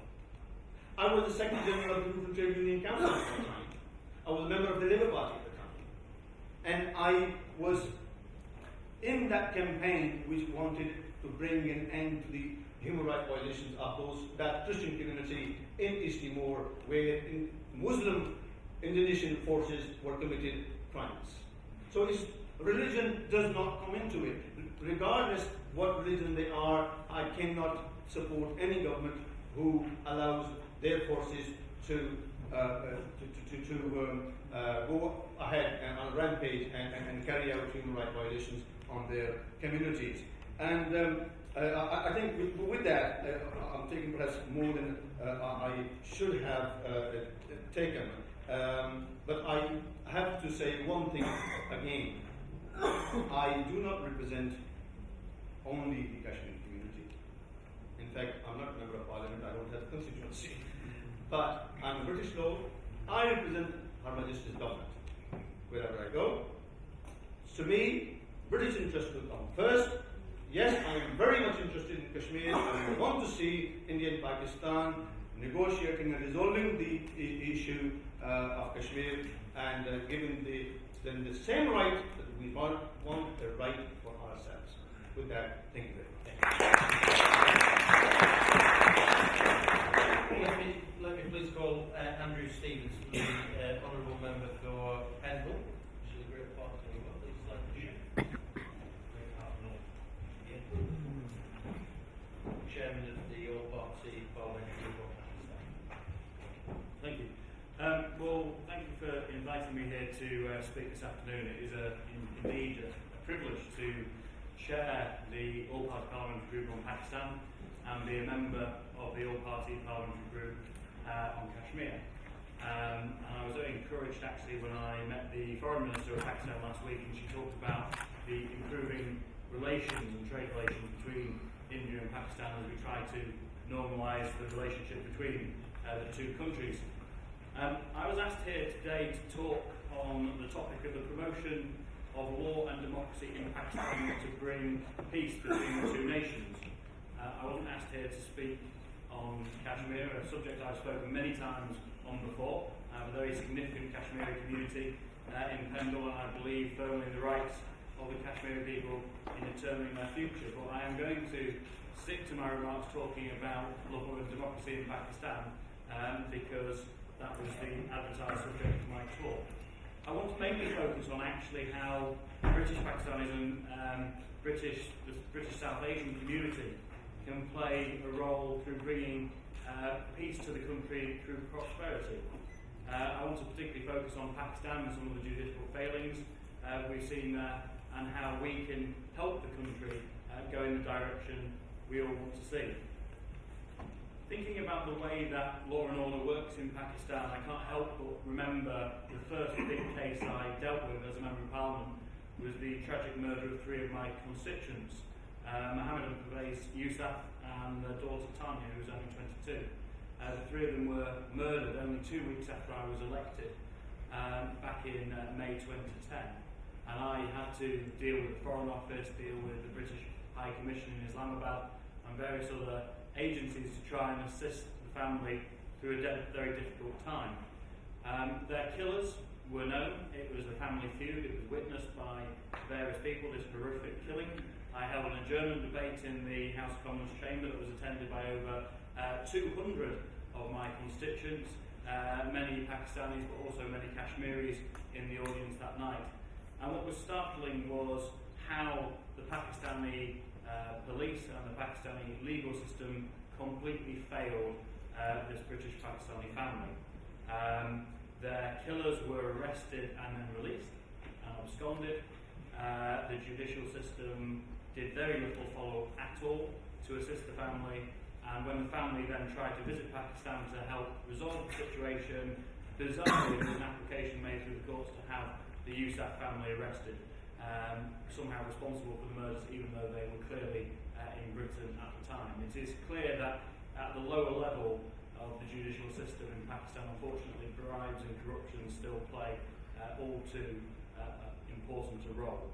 I was the Secretary General of the Rural Trade Union Council at the time. I was a member of the Labour Party at the time. And I was in that campaign which wanted to bring an end to the human rights violations of that Christian community in East Timor, where Muslim Indonesian forces were committed crimes. So religion does not come into it. Regardless what religion they are, I cannot support any government who allows their forces to go ahead and on a rampage and carry out human rights violations on their communities. And I think with that, I'm taking perhaps more than I should have taken. But I have to say one thing again. I do not represent only the Kashmiri community. In fact, I'm not a member of parliament, I don't have a constituency. But I'm a British law, I represent Her Majesty's government. Wherever I go, to me, British interests will come first. Yes, I am very much interested in Kashmir, and I want to see India and Pakistan negotiating and resolving the issue of Kashmir, and giving them the same right that we want a right for ourselves. With that, thank you very much. Let me please call Andrew Stevens, the Honourable Member for Pendle, which is a great part of the world. Please, Lancashire. Chairman of the All-Party Parliamentary Group of Pakistan. Thank you. Well, thank you for inviting me here to speak this afternoon. It is indeed a privilege to chair the All-Party Parliamentary Group on Pakistan and be a member of the All-Party Parliamentary Group on Kashmir. And I was very encouraged actually when I met the Foreign Minister of Pakistan last week, and she talked about the improving relations and trade relations between India and Pakistan as we try to normalise the relationship between the two countries. I was asked here today to talk on the topic of the promotion of law and democracy in Pakistan to bring peace between the two nations. I wasn't asked here to speak on Kashmir, a subject I've spoken many times on before. I have a very significant Kashmiri community in Pendle, and I believe firmly in the rights of the Kashmiri people in determining their future. But I am going to stick to my remarks talking about law and democracy in Pakistan because That was the advertised subject of my talk. I want to mainly focus on actually how British Pakistanis and the British South Asian community can play a role through bringing peace to the country through prosperity. I want to particularly focus on Pakistan and some of the judicial failings we've seen there, and how we can help the country go in the direction we all want to see. Thinking about the way that law and order works in Pakistan, I can't help but remember the first big case I dealt with as a Member of Parliament was the tragic murder of 3 of my constituents, Mohammed and Pervez Yousaf and their daughter Tanya, who was only 22. The 3 of them were murdered only 2 weeks after I was elected, back in May 2010. And I had to deal with the Foreign Office, deal with the British High Commission in Islamabad and various other agencies to try and assist the family through a very difficult time. Their killers were known. It was a family feud. It was witnessed by various people, this horrific killing. I held an adjournment debate in the House of Commons chamber that was attended by over 200 of my constituents, many Pakistanis but also many Kashmiris in the audience that night. And what was startling was how the Pakistani police and the Pakistani legal system completely failed this British Pakistani family. Their killers were arrested and then released and absconded. The judicial system did very little follow-up at all to assist the family, and when the family then tried to visit Pakistan to help resolve the situation, bizarrely there was an application made through the courts to have the Yousaf family arrested, somehow responsible for the murders, even though they were clearly in Britain at the time. It is clear that at the lower level of the judicial system in Pakistan, unfortunately, bribes and corruption still play all too important a role.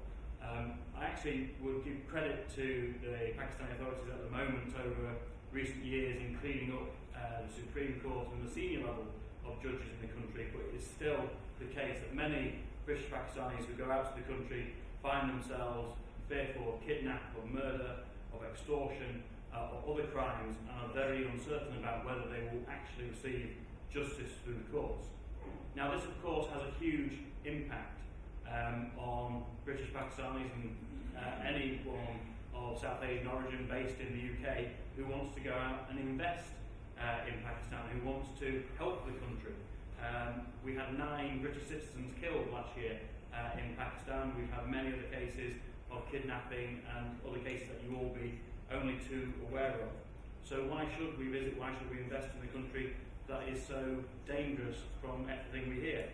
I actually would give credit to the Pakistani authorities at the moment over recent years in cleaning up the Supreme Court and the senior level of judges in the country, but it is still the case that many British Pakistanis who go out to the country find themselves fearful of kidnap or murder, of extortion or other crimes, and are very uncertain about whether they will actually receive justice through the courts. Now this of course has a huge impact on British Pakistanis and anyone of South Asian origin based in the UK who wants to go out and invest in Pakistan, who wants to help the country. We had 9 British citizens killed last year in Pakistan. We've had many other cases of kidnapping and other cases that you will be only too aware of. So why should we visit, why should we invest in a country that is so dangerous from everything we hear?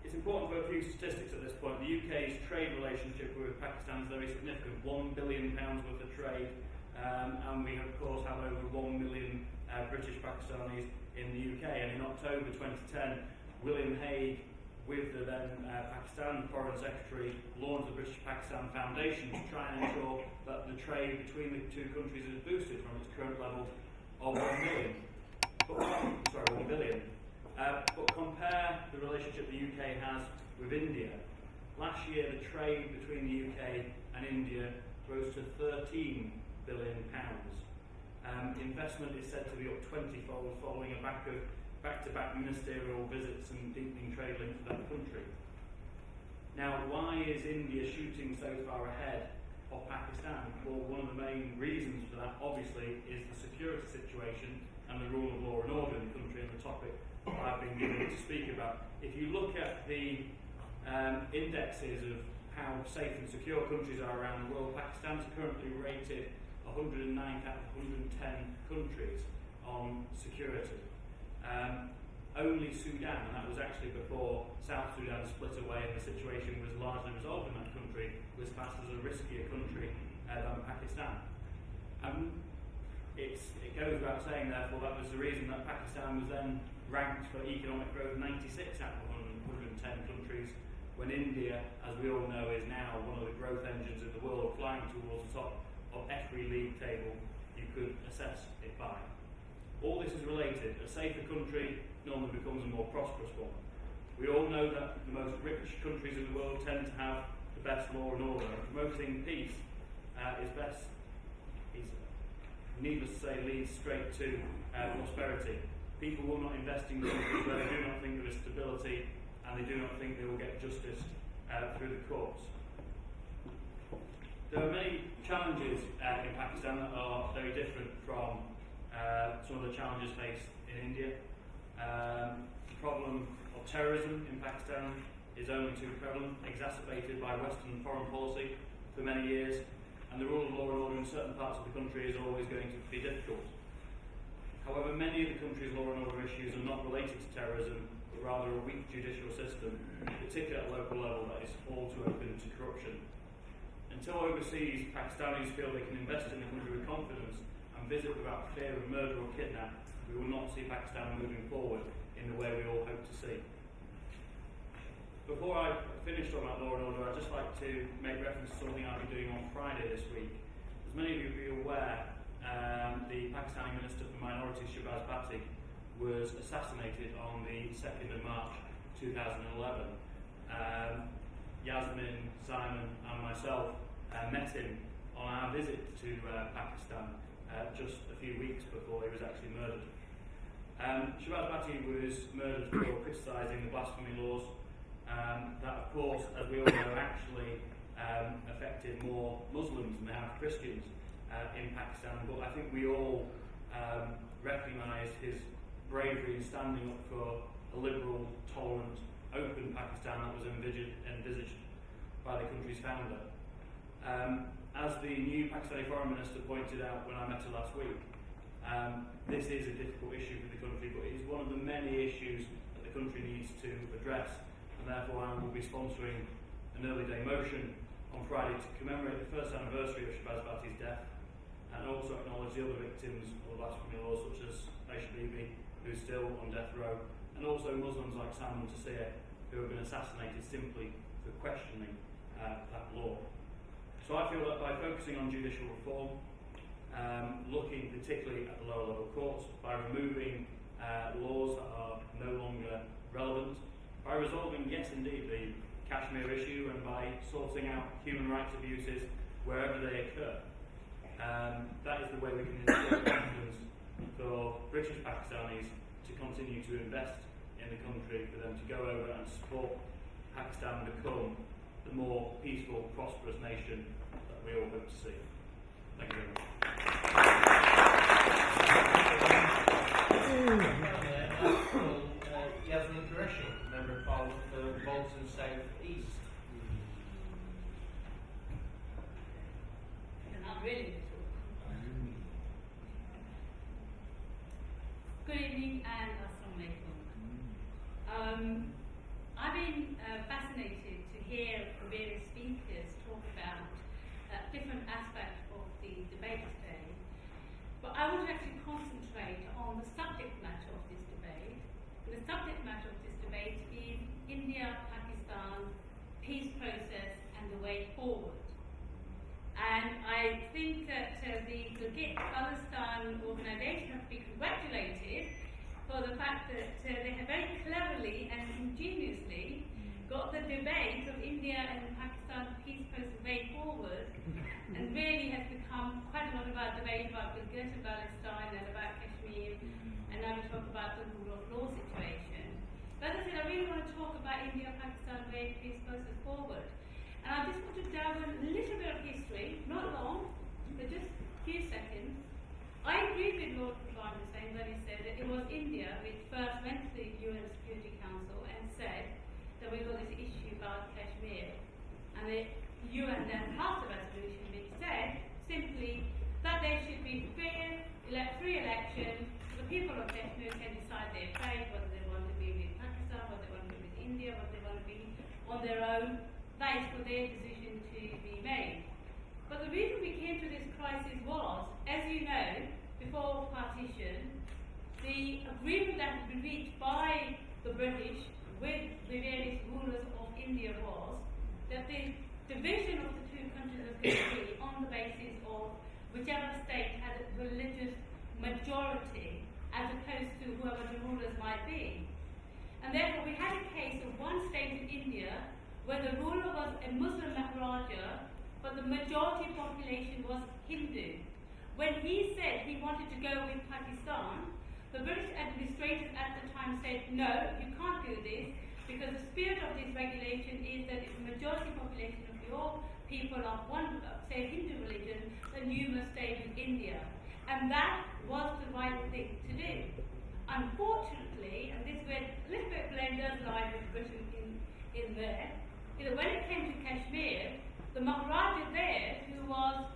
It's important for a few statistics at this point. The UK's trade relationship with Pakistan is very significant, £1 billion worth of trade, and we of course have over 1 million British Pakistanis in the UK. And in October 2010, William Hague, with the then Pakistan Foreign Secretary, launched the British Pakistan Foundation to try and ensure that the trade between the two countries is boosted from its current level of 1 billion. But compare the relationship the UK has with India. Last year, the trade between the UK and India rose to £13 billion. Investment is said to be up 20-fold following a back-to-back ministerial visits and deepening trade links with that country. Now, why is India shooting so far ahead of Pakistan? Well, one of the main reasons for that, obviously, is the security situation and the rule of law and order in the country, and the topic I've been given to speak about. If you look at the indexes of how safe and secure countries are around the world, Pakistan is currently rated 109 out of 110 countries on security. Only Sudan, and that was actually before South Sudan split away and the situation was largely resolved in that country, was classed as a riskier country than Pakistan. It goes without saying, therefore, that was the reason that Pakistan was then ranked for economic growth 96 out of 110 countries, when India, as we all know, is now one of the growth engines in the world, flying towards the top of every league table you could assess it by. All this is related. A safer country normally becomes a more prosperous one. We all know that the most rich countries in the world tend to have the best law and order, and promoting peace needless to say, leads straight to prosperity. people will not invest in countries where they do not think there is stability and they do not think they will get justice through the courts. There are many challenges in Pakistan that are very different from some of the challenges faced in India. The problem of terrorism in Pakistan is only too prevalent, exacerbated by Western foreign policy for many years, and the rule of law and order in certain parts of the country is always going to be difficult. However, many of the country's law and order issues are not related to terrorism, but rather a weak judicial system, particularly at local level, that is all too open to corruption. Until overseas Pakistanis feel they can invest in the country with confidence and visit without fear of murder or kidnap, we will not see Pakistan moving forward in the way we all hope to see. Before I finish talking about law and order, I'd just like to make reference to something I'll be doing on Friday this week. As many of you will be aware, the Pakistani Minister for Minorities, Shahbaz Bhatti, was assassinated on the 2nd of March 2011. Yasmin, Simon and myself met him on our visit to Pakistan just a few weeks before he was actually murdered. Shahbaz Bhatti was murdered for criticising the blasphemy laws that, of course, as we all know, actually affected more Muslims than they have Christians in Pakistan. But I think we all recognise his bravery in standing up for a liberal, tolerant, open Pakistan that was envisaged by the country's founder. As the new Pakistani Foreign Minister pointed out when I met her last week, this is a difficult issue for the country, but it is one of the many issues that the country needs to address, and therefore I will be sponsoring an early day motion on Friday to commemorate the first anniversary of Shahbaz Bhatti's death, and also acknowledge the other victims of the blasphemy laws, such as Aisha Bibi, who is still on death row, and also Muslims like Salman Taseer, who have been assassinated simply for questioning that law. So I feel that by focusing on judicial reform, looking particularly at the lower level courts, by removing laws that are no longer relevant, by resolving, yes indeed, the Kashmir issue, and by sorting out human rights abuses wherever they occur, that is the way we can instill confidence for British Pakistanis to continue to invest in the country, for them to go over and support Pakistan become the more peaceful, prosperous nation that we all hope to see. Thank you very much. Yasmin Qureshi, Member of Parliament for Bolton South East. Not really. Good evening and Assalamu alaikum. I've been fascinated to hear the various speakers talk about different aspects of the debate today, but I want to actually concentrate on the subject matter of this debate. The subject matter of this debate is India-Pakistan peace process and the way forward. And I think that the Gilgit-Baltistan organisation has to be congratulated for the fact that they have very cleverly and ingeniously got the debate of India and Pakistan peace process way forward, and really has become quite a lot about debate about Gilgit-Baltistan and about Kashmir, and now we talk about the rule of law situation. But as I said, I really want to talk about India-Pakistan way peace process forward. And I just want to delve in a little bit of history, not long, but just a few seconds. I agree with Lord Prime Minister when he said that it was India which first went to the UN Security Council and said that we've got this issue about Kashmir. And the UN then passed a resolution which said simply that there should be free election, so the people of Kashmir can decide their fate, whether they want to be with Pakistan, whether they want to be with India, whether they want to be on their own. That is for their decision to be made. But the reason we came to this crisis was, as you know, before partition, the agreement that had been reached by the British with the various rulers of India was that the division of the two countries was going to be on the basis of whichever state had a religious majority, as opposed to whoever the rulers might be. And therefore we had a case of one state in India where the ruler was a Muslim Maharaja, but the majority population was Hindu. When he said he wanted to go with Pakistan, The British administrators at the time said, no, you can't do this, because the spirit of this regulation is that if the majority population of your people are one, say, Hindu religion, then you must stay with India. And that was the right thing to do. Unfortunately, and this is where a little bit blame does lie with Britain in there, when it came to Kashmir, the Maharaja there, who was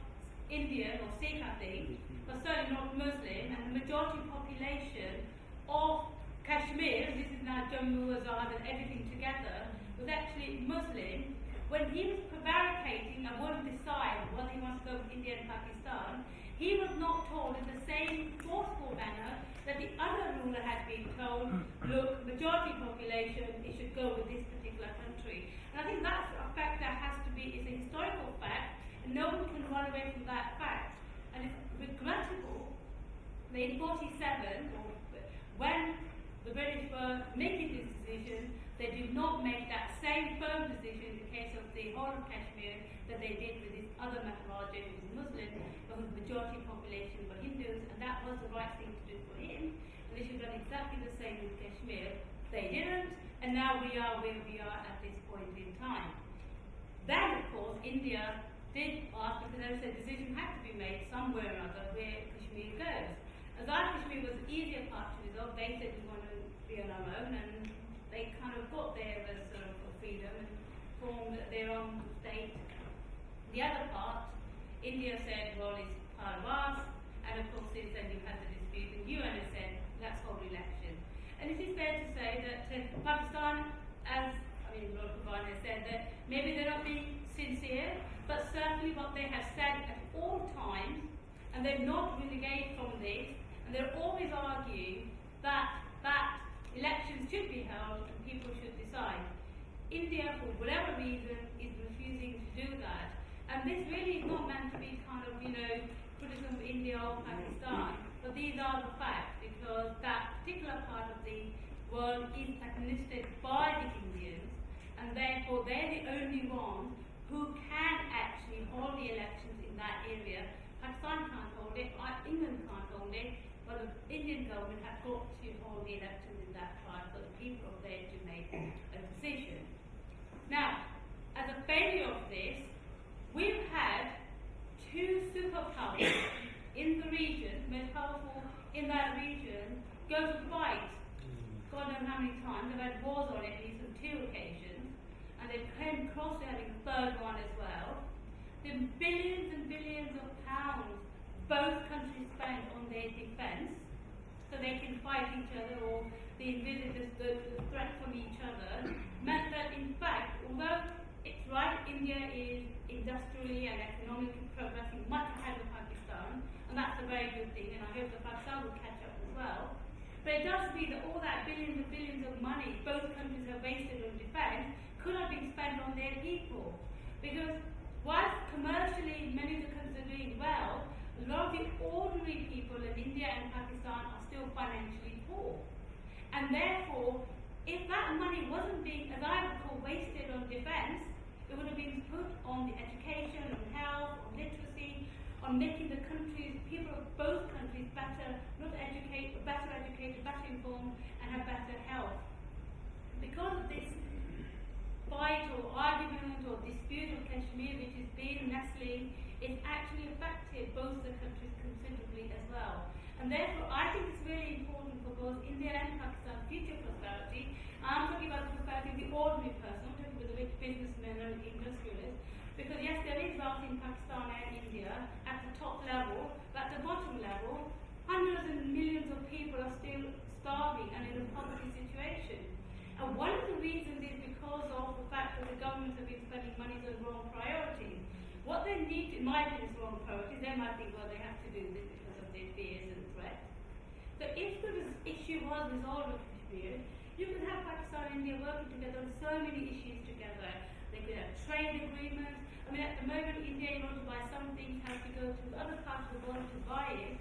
Indian or Sikh, I think, but certainly not Muslim, and the majority population of Kashmir, this is now Jammu, Azad and everything together, was actually Muslim. When he was prevaricating and wouldn't decide whether he wants to go with India and Pakistan, he was not told in the same forceful manner that the other ruler had been told, look, majority population, it should go with this particular country. And I think that's a fact that has to be, it's a historical fact, and no one can run away from that fact. And it's regrettable that in 47, or when the British were making this decision, they did not make that same firm decision in the case of the whole of Kashmir that they did with this other Maharaja who was Muslim, but whose majority population were Hindus, and that was the right thing to do for him. And they should have done exactly the same with Kashmir. They didn't, and now we are where we are at this point in time. Then, of course, India did ask, because there was a decision had to be made somewhere or other where Kashmir goes. Azad Kashmir was the easier part to resolve. They said we want to be on our own, and they kind of got there as sort of freedom and formed their own state. The other part, India said, well, it's part of us, and of course since then you had the dispute, and UN has said, let's hold election. And it is fair to say that Pakistan, Lord Khan has said that maybe they're not being sincere, but certainly what they have said at all times, and they've not reneged from this, and they're always arguing that elections should be held and people should decide. India, for whatever reason, is refusing to do that. And this really is not meant to be kind of, criticism of India or Pakistan, but these are the facts, because that particular part of the world is administered by the Indians, and therefore they're the only ones who can actually hold the elections in that area. Pakistan can't hold it, England can't hold it, but the Indian government has got to hold the elections in that part for the people there to make a decision. Now, as a failure of this, we've had two superpowers in the region, most powerful in that region, go to fight. God knows how many times. They've had wars on it at least on 2 occasions, and they've come close to having a third one as well. The billions and billions of pounds both countries spend on their defence, so they can fight each other, or they envisage the threat from each other, meant that in fact, although it's right, India is industrially and economically progressing much ahead of Pakistan, and that's a very good thing, and I hope that Pakistan will catch up as well. But it does mean that all that billions and billions of money both countries have wasted on defence could have been spent on their people. Because whilst commercially many of the countries are doing well, a lot of the ordinary people in India and Pakistan are still financially poor. And therefore, if that money wasn't being, as I would call, wasted on defence, it would have been put on the education, on health, on literacy, on making the countries, people of both countries better, not educated, better educated, better informed, and have better health. Because of this fight or argument or dispute of Kashmir, which has been nestling, it's actually affected both the countries considerably as well. And therefore, I think it's really important for both India and Pakistan's future prosperity. I'm talking about the prosperity of the ordinary person, I'm talking about the rich businessmen and industrialists, because yes, there is wealth in Pakistan and India at the top level, but at the bottom level, hundreds and millions of people are still starving and in a poverty situation. And one of the reasons is because of the fact that the governments have been spending money on wrong priorities. What they need, in my opinion, is wrong priorities. They might think, well, they have to do this because of their fears and threats. So if the issue was resolved with Kashmir, you could have Pakistan and India working together on so many issues together. They could have trade agreements. I mean, at the moment, India, in order to buy something, has to go to other parts of the world to buy it.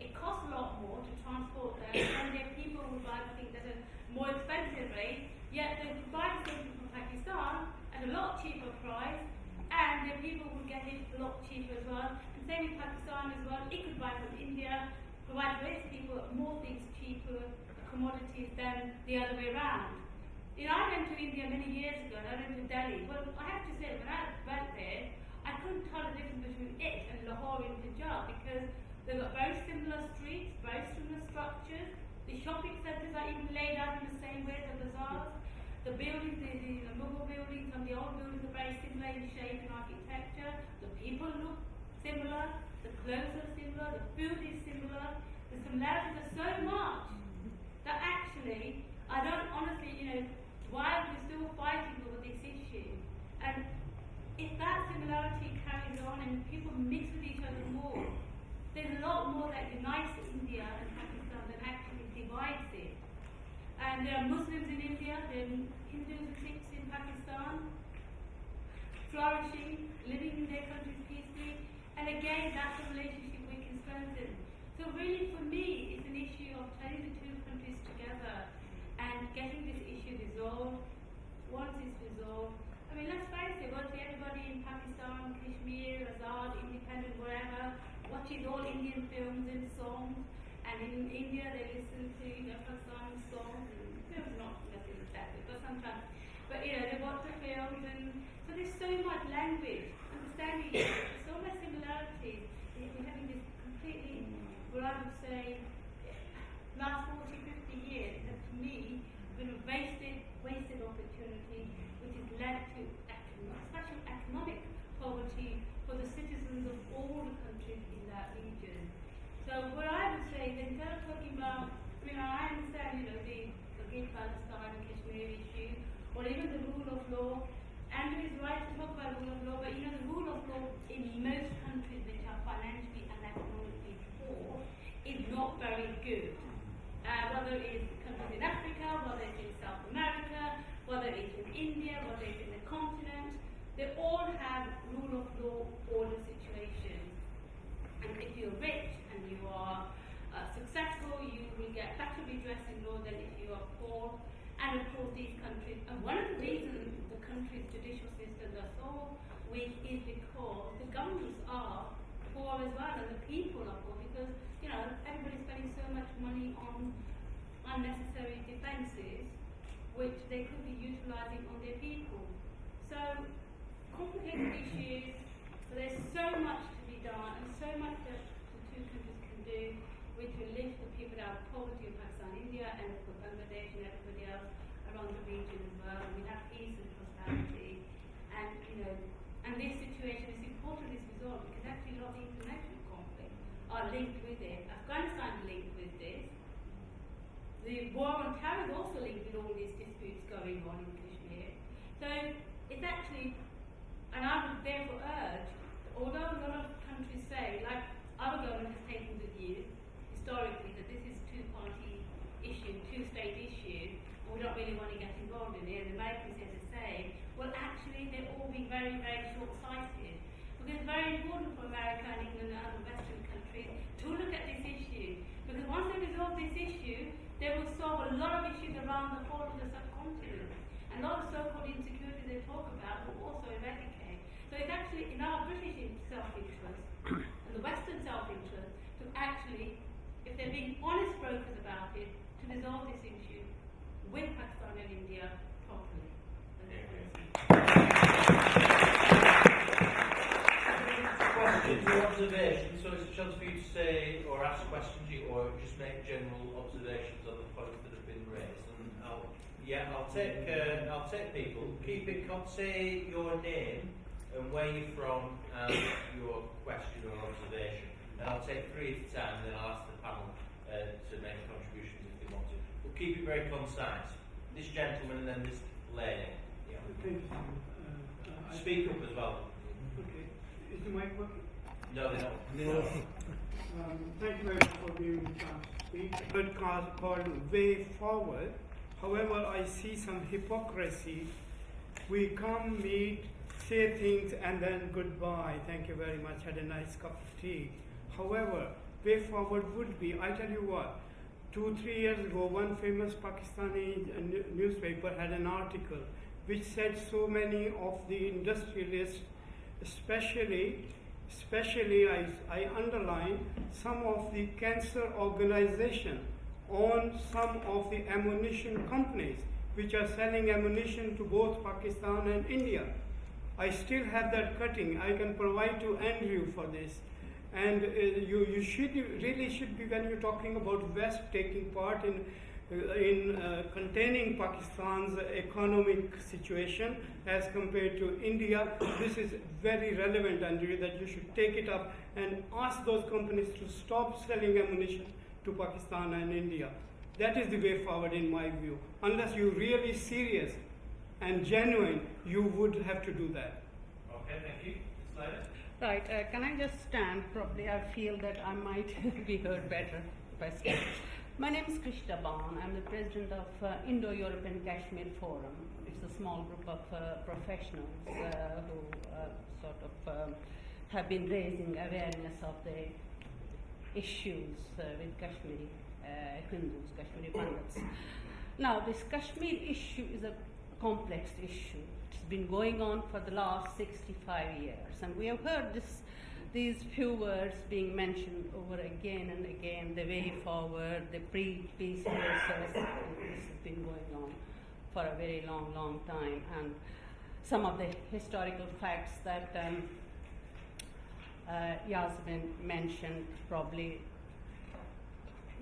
It costs a lot more to transport them, and their people will buy things at a more expensive rate, yet they would buy something from Pakistan at a lot cheaper price, and their people would get it a lot cheaper as well. And same with Pakistan as well. It could buy from India provide rich people more things, cheaper commodities than the other way around. You know, I went to India many years ago, and I went to Delhi. Well, I have to say, when I went there, I couldn't tell the difference between it and Lahore and Punjab, because they've got very similar streets, very similar structures. The shopping centres are even laid out in the same way, the bazaars. The buildings, the Mughal buildings and the old buildings are very similar in shape and architecture. The people look similar, the clothes are similar, the food is similar. The similarities are so much that actually, I don't honestly, why are we still fighting over this issue? And if that similarity carries on and people mix with each other more, there's a lot more that unites India and Pakistan than actually divides it. And there are Muslims in India, there are Hindus and Sikhs in Pakistan, flourishing, living in their countries peacefully. And again, that's a relationship we can strengthen. So really, for me, it's an issue of turning the two countries together and getting this issue resolved. Once it's resolved, I mean, let's face it, everybody in Pakistan, Kashmir, Azad, independent, wherever, watches all Indian films and songs, and in India they listen to Pakistani songs, and films not necessarily exactly, but sometimes. But they watch the films, and so there's so much language, understanding, there's so much similarities. We're having this completely, what I would say, last 40, 50 years, has to me been a wasted opportunity, which has led to especially economic poverty for the citizens of all the countries in that region. So what I would say is, instead of talking about, I understand, the Palestine and Kashmir issue, or even the rule of law. Andrew is right to talk about rule of law, but the rule of law in most countries which are financially and economically poor is not very good. Whether it's countries in Africa, whether it's in South America, whether it's in India, whether it's in the continent, they all have rule of law order situations. And if you're rich and you are successful, you will get better redress in law than if you are poor. And of course, these countries, and one of the reasons the country's judicial systems are so weak is because the governments are poor as well, and the people are poor, because everybody's spending so much money on unnecessary defences, which they could be utilising on their people. So complicated issues, but there's so much to be done, and so much that the two countries can do, which will lift the people out of poverty in Pakistan, India, and for Bangladesh and everybody else around the region as well. And we have peace and prosperity, and and this situation is important is resolved, because actually a lot of the international conflicts are linked with it. Afghanistan is linked with this. The war on terror is also linked with all these disputes going on in Kashmir. So it's actually, and I would therefore urge, although a lot of countries say, like our government has taken the view historically that this is a two-party issue, two-state issue, and we don't really want to get involved in it. The Americans say the same. Well, actually, they're all being very, very short-sighted, because it's very important for America and England and other Western countries to look at this issue, because once they resolve this issue, they will solve a lot of issues around the whole of the subcontinent, and a lot of so-called insecurity they talk about will also eradicate. So it's actually in our British self-interest and the Western self-interest to actually, if they're being honest brokers about it, to resolve this issue with Pakistan and India properly. Questions or observations? So it's a chance for you to say or ask questions, or just make general observations on the points that have been raised. And I'll take people. Keep it. Say your name and where you're from and your question or observation. And I'll take 3 at a time, and then I'll ask the panel to make contributions if they want to. We'll keep it very concise. This gentleman and then this lady. Yeah. Thank you. Speak up as well. Okay. Is the mic working? No, they're not. No. Thank you very much for giving me a chance to speak. Podcast called Way Forward. However, I see some hypocrisy. We come, meet, say things, and then goodbye. Thank you very much. Had a nice cup of tea. However, way forward would be, I tell you what, 2-3 years ago, one famous Pakistani newspaper had an article which said so many of the industrialists, especially especially I underline some of the cancer organization on some of the ammunition companies which are selling ammunition to both Pakistan and India. I still have that cutting. I can provide to Andrew for this. And you should really should be, when you're talking about West taking part in containing Pakistan's economic situation as compared to India, this is very relevant, Andrew, that you should take it up and ask those companies to stop selling ammunition to Pakistan and India. That is the way forward in my view. Unless you're really serious and genuine, you would have to do that. Okay, thank you. Slater? Right, can I just stand? Probably I feel that I might be heard better if I stand. My name is Krishna Ban. I'm the president of Indo-European Kashmir Forum. It's a small group of professionals who have been raising awareness of the issues with Kashmiri Hindus, Kashmiri Pandits. Now, this Kashmir issue is a complex issue. It's been going on for the last 65 years, and we have heard these few words being mentioned over again and again, the way forward, the pre-peace process. This has been going on for a very long time, and some of the historical facts that Yasmin mentioned probably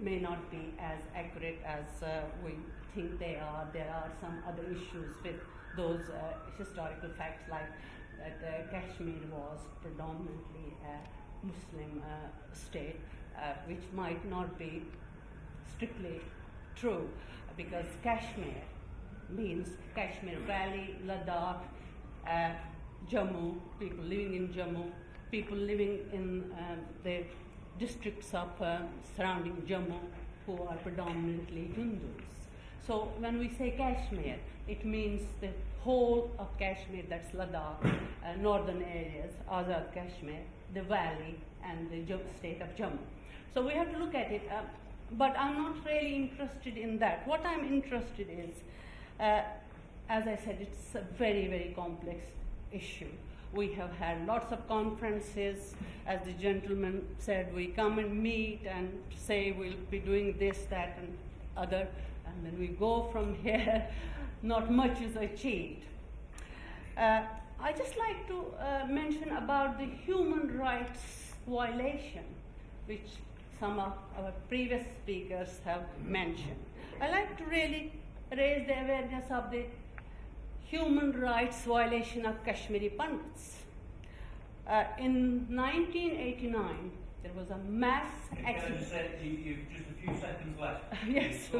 may not be as accurate as we think they are. There are some other issues with those historical facts, like that Kashmir was predominantly a Muslim state, which might not be strictly true, because Kashmir means Kashmir Valley, Ladakh, Jammu, people living in Jammu, people living in the districts of surrounding Jammu who are predominantly Hindus. So when we say Kashmir, it means the whole of Kashmir, that's Ladakh, northern areas, Azad Kashmir, the valley, and the state of Jammu. So we have to look at it, but I'm not really interested in that. What I'm interested is, as I said, it's a very complex issue. We have had lots of conferences. As the gentleman said, we come and meet and say we'll be doing this, that, and other, and then we go from here. Not much is achieved. I just like to mention about the human rights violation, which some of our previous speakers have mentioned. I like to really raise the awareness of the human rights violation of Kashmiri Pandits. In 1989, there was a mass accident. You've just a few seconds left. Yes,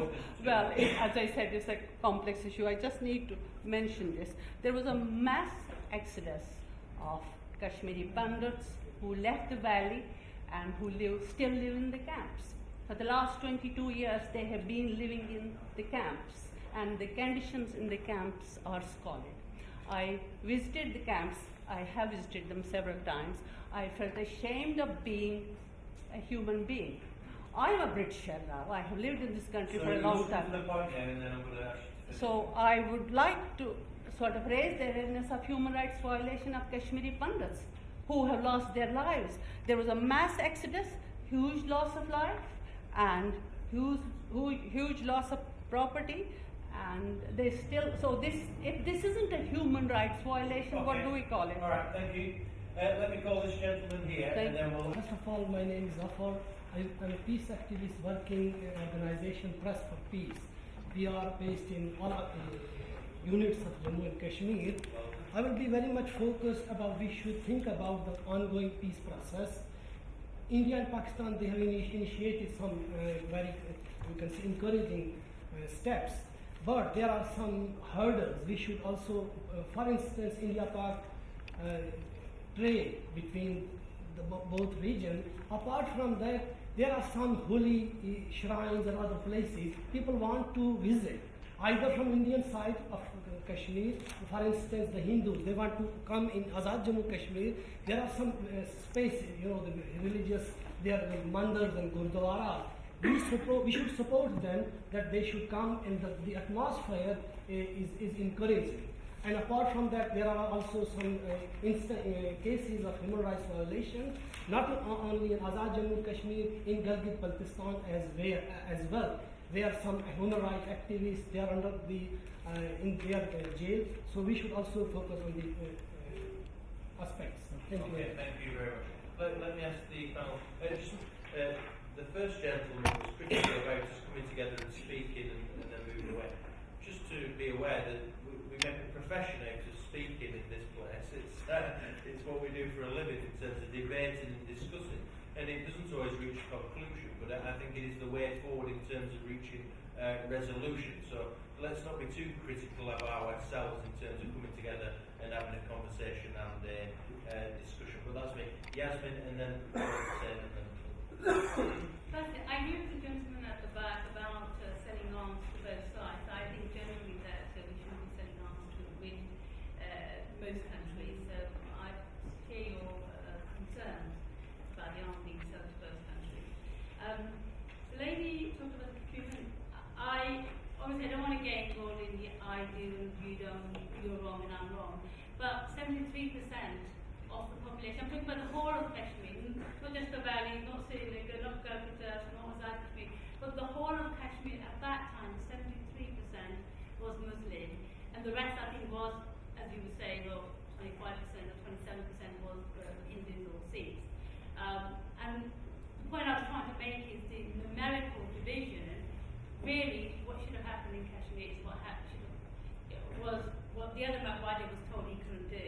well, as I said, it's a complex issue. I just need to mention this. There was a mass exodus of Kashmiri Pandits who left the valley and who still live in the camps. For the last 22 years, they have been living in the camps, and the conditions in the camps are squalid. I visited the camps. I have visited them several times. I felt ashamed of being a human being. I'm a Britisher now. I have lived in this country for a long time. So I would like to sort of raise the awareness of human rights violation of Kashmiri Pandits who have lost their lives. There was a mass exodus, huge loss of life, and huge loss of property, and they still, so this, if this isn't a human rights violation, okay. What do we call it? All right, thank you. Let me call this gentleman here, and then we'll... First of all, my name is Zafar. I'm a peace activist working in an organization, Press for Peace. We are based in all units of Jammu and Kashmir. I will be very much focused about, we should think about the ongoing peace process. India and Pakistan, they have initiated some very, you can say, encouraging steps. But there are some hurdles. We should also, for instance, India-Pak trade between both regions. Apart from that, there are some holy shrines and other places people want to visit, either from Indian side of Kashmir. For instance, the Hindus, they want to come in Azad Jammu Kashmir. There are some spaces, you know, the religious, there are mandars and gurdwaras. We should support them, that they should come, and the atmosphere is encouraging. And apart from that, there are also some cases of human rights violation, not only in Azad Jammu and Kashmir, in Gilgit-Baltistan as well, where some human rights activists, they are under the in their jail. So we should also focus on the aspects. Thank you. Okay, thank you very much. Let me ask the panel. The first gentleman was critical about us coming together and speaking and then moving away. Just to be aware that we make a profession out of speaking in this place. It's what we do for a living in terms of debating and discussing. And it doesn't always reach a conclusion, but I think it is the way forward in terms of reaching resolution. So let's not be too critical of ourselves in terms of coming together and having a conversation and a discussion. But that's me. Yasmin, and then Hussein, and then Firstly, I agree with the gentleman at the back about selling arms to both sides. I think generally that we shouldn't be selling arms to most countries. So I share your concerns about the arms being sold to both countries. The lady talked about the procurement. Obviously I don't want to get involved in the I do and you don't, you're wrong and I'm wrong. But 73% of the population, I'm talking about the whole of Kashmir, not just the valley, not Srinagar, not Calcutta, not Azad Kashmir, but the whole of Kashmir at that time, 73% was Muslim, and the rest I think was, as you were saying, well, 25% or 27% was Hindus or Sikhs. And the point I was trying to make is the numerical division. Really, what should have happened in Kashmir is what the other Maghwadi was told he couldn't do.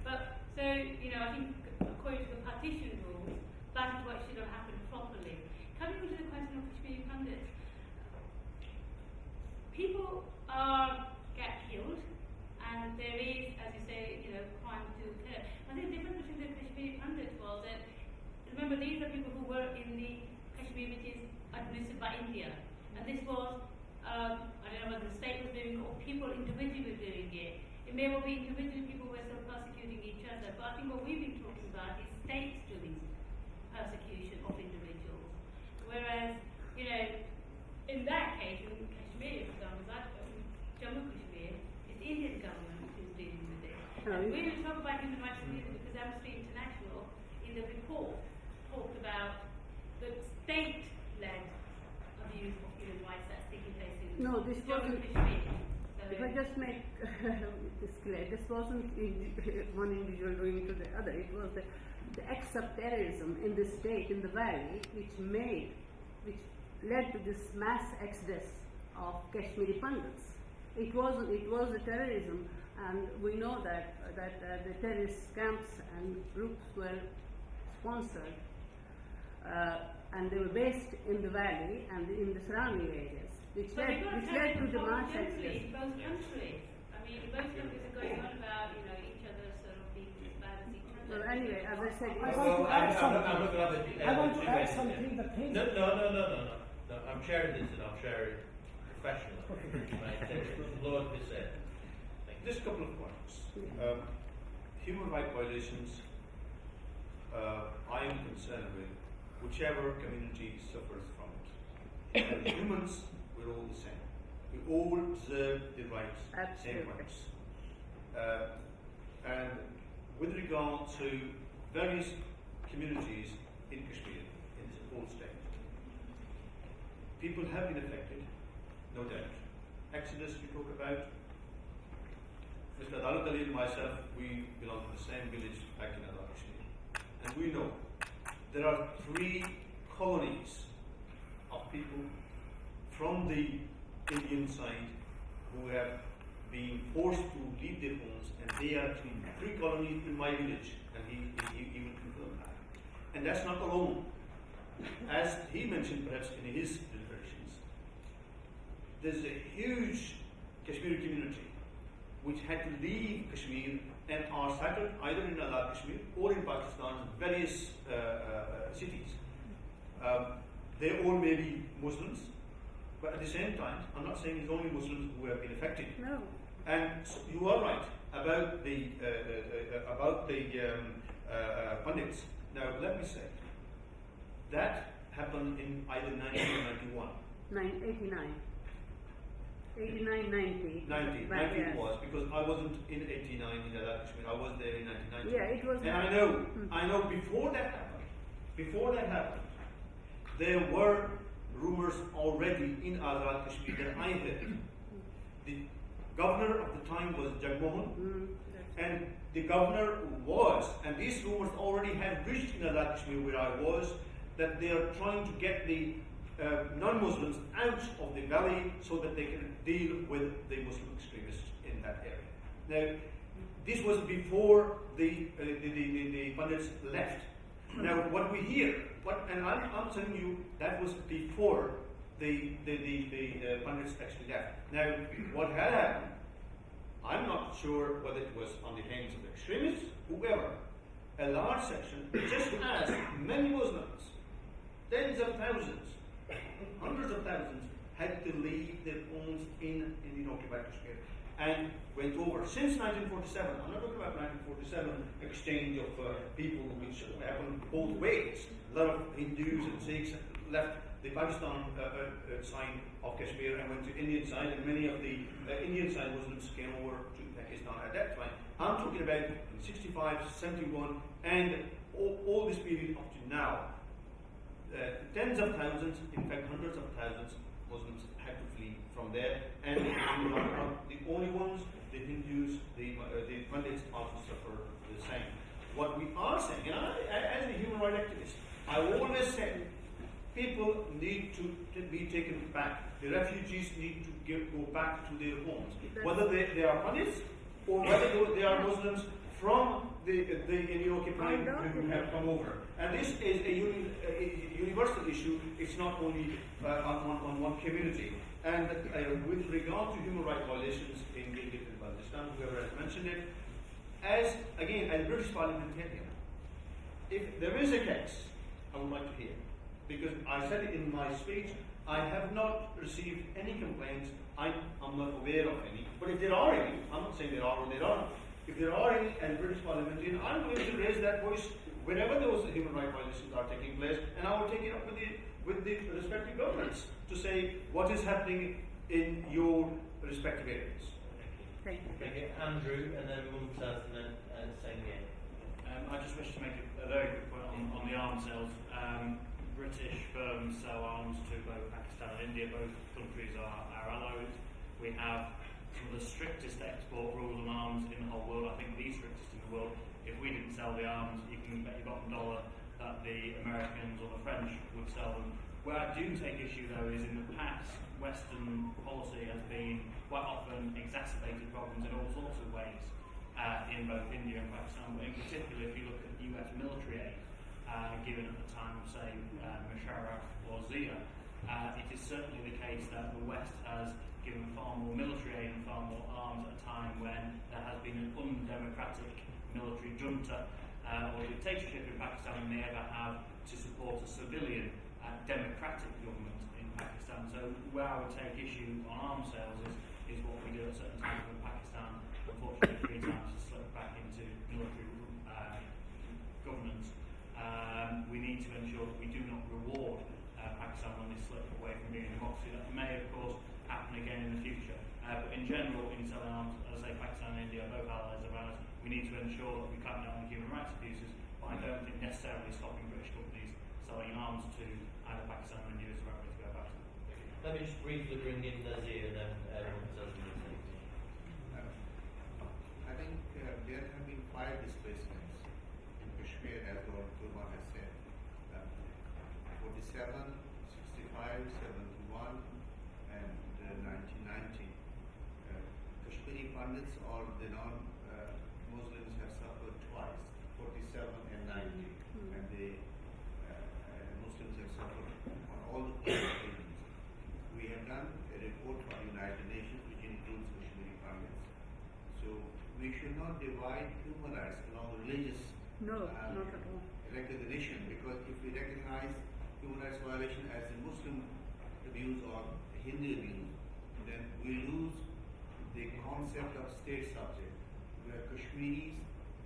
But so, I think according to the partition rules, that is what should have happened properly. Coming to the question of Kashmiri Pandits, people get killed, and there is, as you say, crime to occur. I think the difference between the Kashmiri Pandits was that, remember, these are people who were in the Kashmir which is administered by India, and this was, I don't know whether the state was doing it or people individually doing it. It may well be individual people who were still persecuting each other, but I think what we've been talking about is states doing persecution of individuals. Whereas, in that case, in Kashmir, for example, Jammu Kashmir, it's the Indian government who's dealing with it. And we will talk about human rights because Amnesty International, in the report, talked about the state-led abuse of human rights that's taking place in Jammu Kashmir. If I just make this clear, this wasn't one individual doing to the other. It was the acts of terrorism in the state, in the valley, which led to this mass exodus of Kashmiri Pandits. It was the terrorism, and we know that the terrorist camps and groups were sponsored, and they were based in the valley and in the surrounding areas. Which led to the mass exodus. Both countries. I mean, both countries are going on about, each other sort of being as bad as each other. Well, anyway, as I said, I want to add something. No, I'm sharing this and I'll share it professionally. My intention. Lord Hussein. Just a couple of points. Human rights violations, I am concerned with whichever community suffers from it. And humans, we're all the same. We all deserve the rights, same rights. And with regard to various communities in Kashmir, in this whole state, people have been affected, no doubt. Exodus we talk about. Mr. Adalat Ali and myself, we belong to the same village back in Azad Kashmir. And we know there are 3 colonies of people from the Indian side who have been forced to leave their homes, and they are actually 3 colonies in my village, and he will confirm that. And that's not alone. As he mentioned perhaps in his deliberations, there's a huge Kashmiri community which had to leave Kashmir and are settled either in Azad Kashmir or in Pakistan's various cities. They all may be Muslims, but at the same time, I'm not saying it's only Muslims who have been affected. No. And so you are right about the Pandits. Now, let me say that happened in either 1991. 89. 89, 90. 90, But 90 yes. was, because I wasn't in 89 in Azad Kashmir, I was there in 1990. Yeah, it was. And I know before that happened, there were rumors already in Azad Kashmir that I heard. The governor of the time was Jagmohan, and the governor was, and these rumors already had reached in Azad Kashmir where I was, that they are trying to get the non-Muslims out of the valley so that they can deal with the Muslim extremists in that area. Now, this was before the Pandits left. Now, what we hear, and I'm telling you, that was before the Pandits actually left. Now, what had happened, I'm not sure whether it was on the hands of extremists, whoever, a large section, just as many Muslims, tens of thousands, hundreds of thousands, had to leave their homes in occupied Kashmir and went over. Since 1947, I'm not talking about 1947 exchange of people, which happened both ways. A lot of Hindus and Sikhs left the Pakistan side of Kashmir and went to Indian side, and many of the Indian side Muslims came over to Pakistan at that time. I'm talking about in 65, 71, and all this period up to now. Tens of thousands, in fact hundreds of thousands, Muslims had to flee from there, and they were not the only ones. The Hindus, the Pandits also suffer the same. What we are saying, and I, as a human rights activist, I always say people need to be taken back. The refugees need to go back to their homes, whether they are Pandits or whether they are Muslims from the occupying who have come over. And this is a universal issue. It's not only on one community. And with regard to human rights violations in Gilgit and Baltistan, whoever has mentioned it, as British parliamentarian, if there is a case, I would like to hear. Because I said it in my speech, I have not received any complaints. I'm not aware of any. But if there are any, I'm not saying there are or there aren't. If there are any, as British parliamentarian, I'm going to raise that voice whenever those human rights violations are taking place, and I will take it up with the respective governments to say what is happening in your respective areas. Thank you. Thank you. Andrew, and then Mumtaz, and then Sengen. I just wish to make a very quick point on the arms sales. British firms sell arms to both Pakistan and India. Both countries are our allies. We have some of the strictest export rules on arms in the whole world. I think the strictest in the world. If we didn't sell the arms, you can bet your bottom dollar that the Americans or the French would sell them. Where I do take issue, though, is in the past, Western policy has been quite often exacerbated problems in all sorts of ways in both India and Pakistan. But in particular, if you look at US military aid given at the time of, say, Musharraf or Zia, it is certainly the case that the West has given far more military aid and far more arms at a time when there has been an undemocratic military junta or dictatorship in Pakistan, and they ever have to support a civilian democratic government in Pakistan. So where I would take issue on arms sales is what we do at certain times in Pakistan. Unfortunately, 3 times has slipped back into military governance. We need to ensure that we do not reward Pakistan when they slip away from being a democracy. That may, of course, happen again in the future. But in general, in selling arms, as I say, Pakistan and India are both allies of ours. We need to ensure that we clamp down on human rights abuses, but I don't think necessarily stopping British companies selling arms to either Pakistan or India is the right way to go about it. Let me just briefly bring in Nazir and then Mumtaz. I think there have been 5 displacements in Kashmir, as Lord Kurban has said. 47, 65, 71, and 1990. Kashmiri Pandits or the non-Muslims have suffered twice, 47 and 90, and the Muslims have suffered on all the occasions. We have done a report for the United Nations which includes Kashmiri Pandits. So we should not divide human rights along religious No, not at all. recognition, because if we recognize human rights violation as a Muslim abuse or Hindu abuse, then we lose the concept of state subject, where Kashmiris,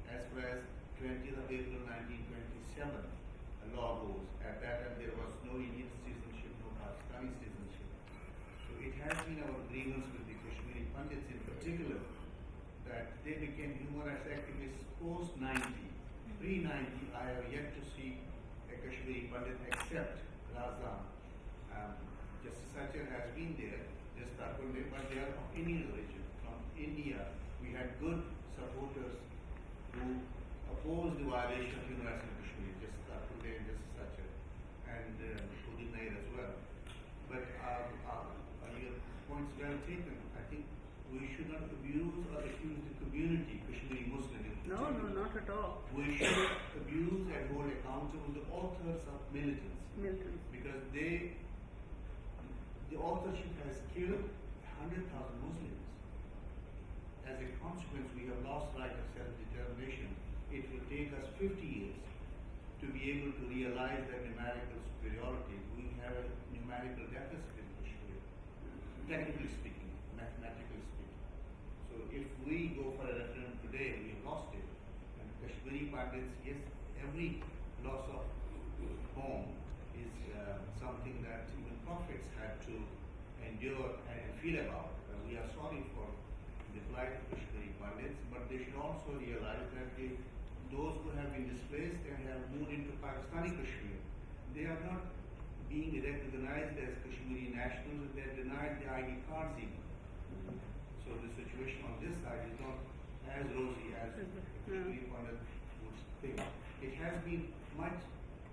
as well as 20th of April 1927, a law goes. At that time there was no Indian citizenship, no Pakistani citizenship. So it has been our grievance with the they became human rights activists post 90. Pre-90, I have yet to see a Kashmiri Pandit except Razan. Justice Sachin has been there, just Tarkunde, but they are of Indian origin. From India, we had good supporters who opposed the violation of human rights in Kashmir, Justice Tarkunde and Justice Sachin, and Udit Nair as well. But your point's well taken. I think we should not abuse or accuse the community, Kashmiri Muslim. No, not at all. We should abuse and hold accountable the authors of militants. Because the authorship has killed 100,000 Muslims. As a consequence, we have lost right of self-determination. It will take us 50 years to be able to realize that numerical superiority. We have a numerical deficit in Kashmir, technically speaking, mathematically speaking. So if we go for a referendum today, we have lost it. And Kashmiri Pandits, yes, every loss of home is something that even prophets had to endure and feel about. We are sorry for the plight of Kashmiri Pandits, but they should also realize that those who have been displaced and have moved into Pakistani Kashmir, they are not being recognized as Kashmiri nationals, they are denied the ID cards even. So the situation on this side is not as rosy as Kashmiri Pandit would think. It has been much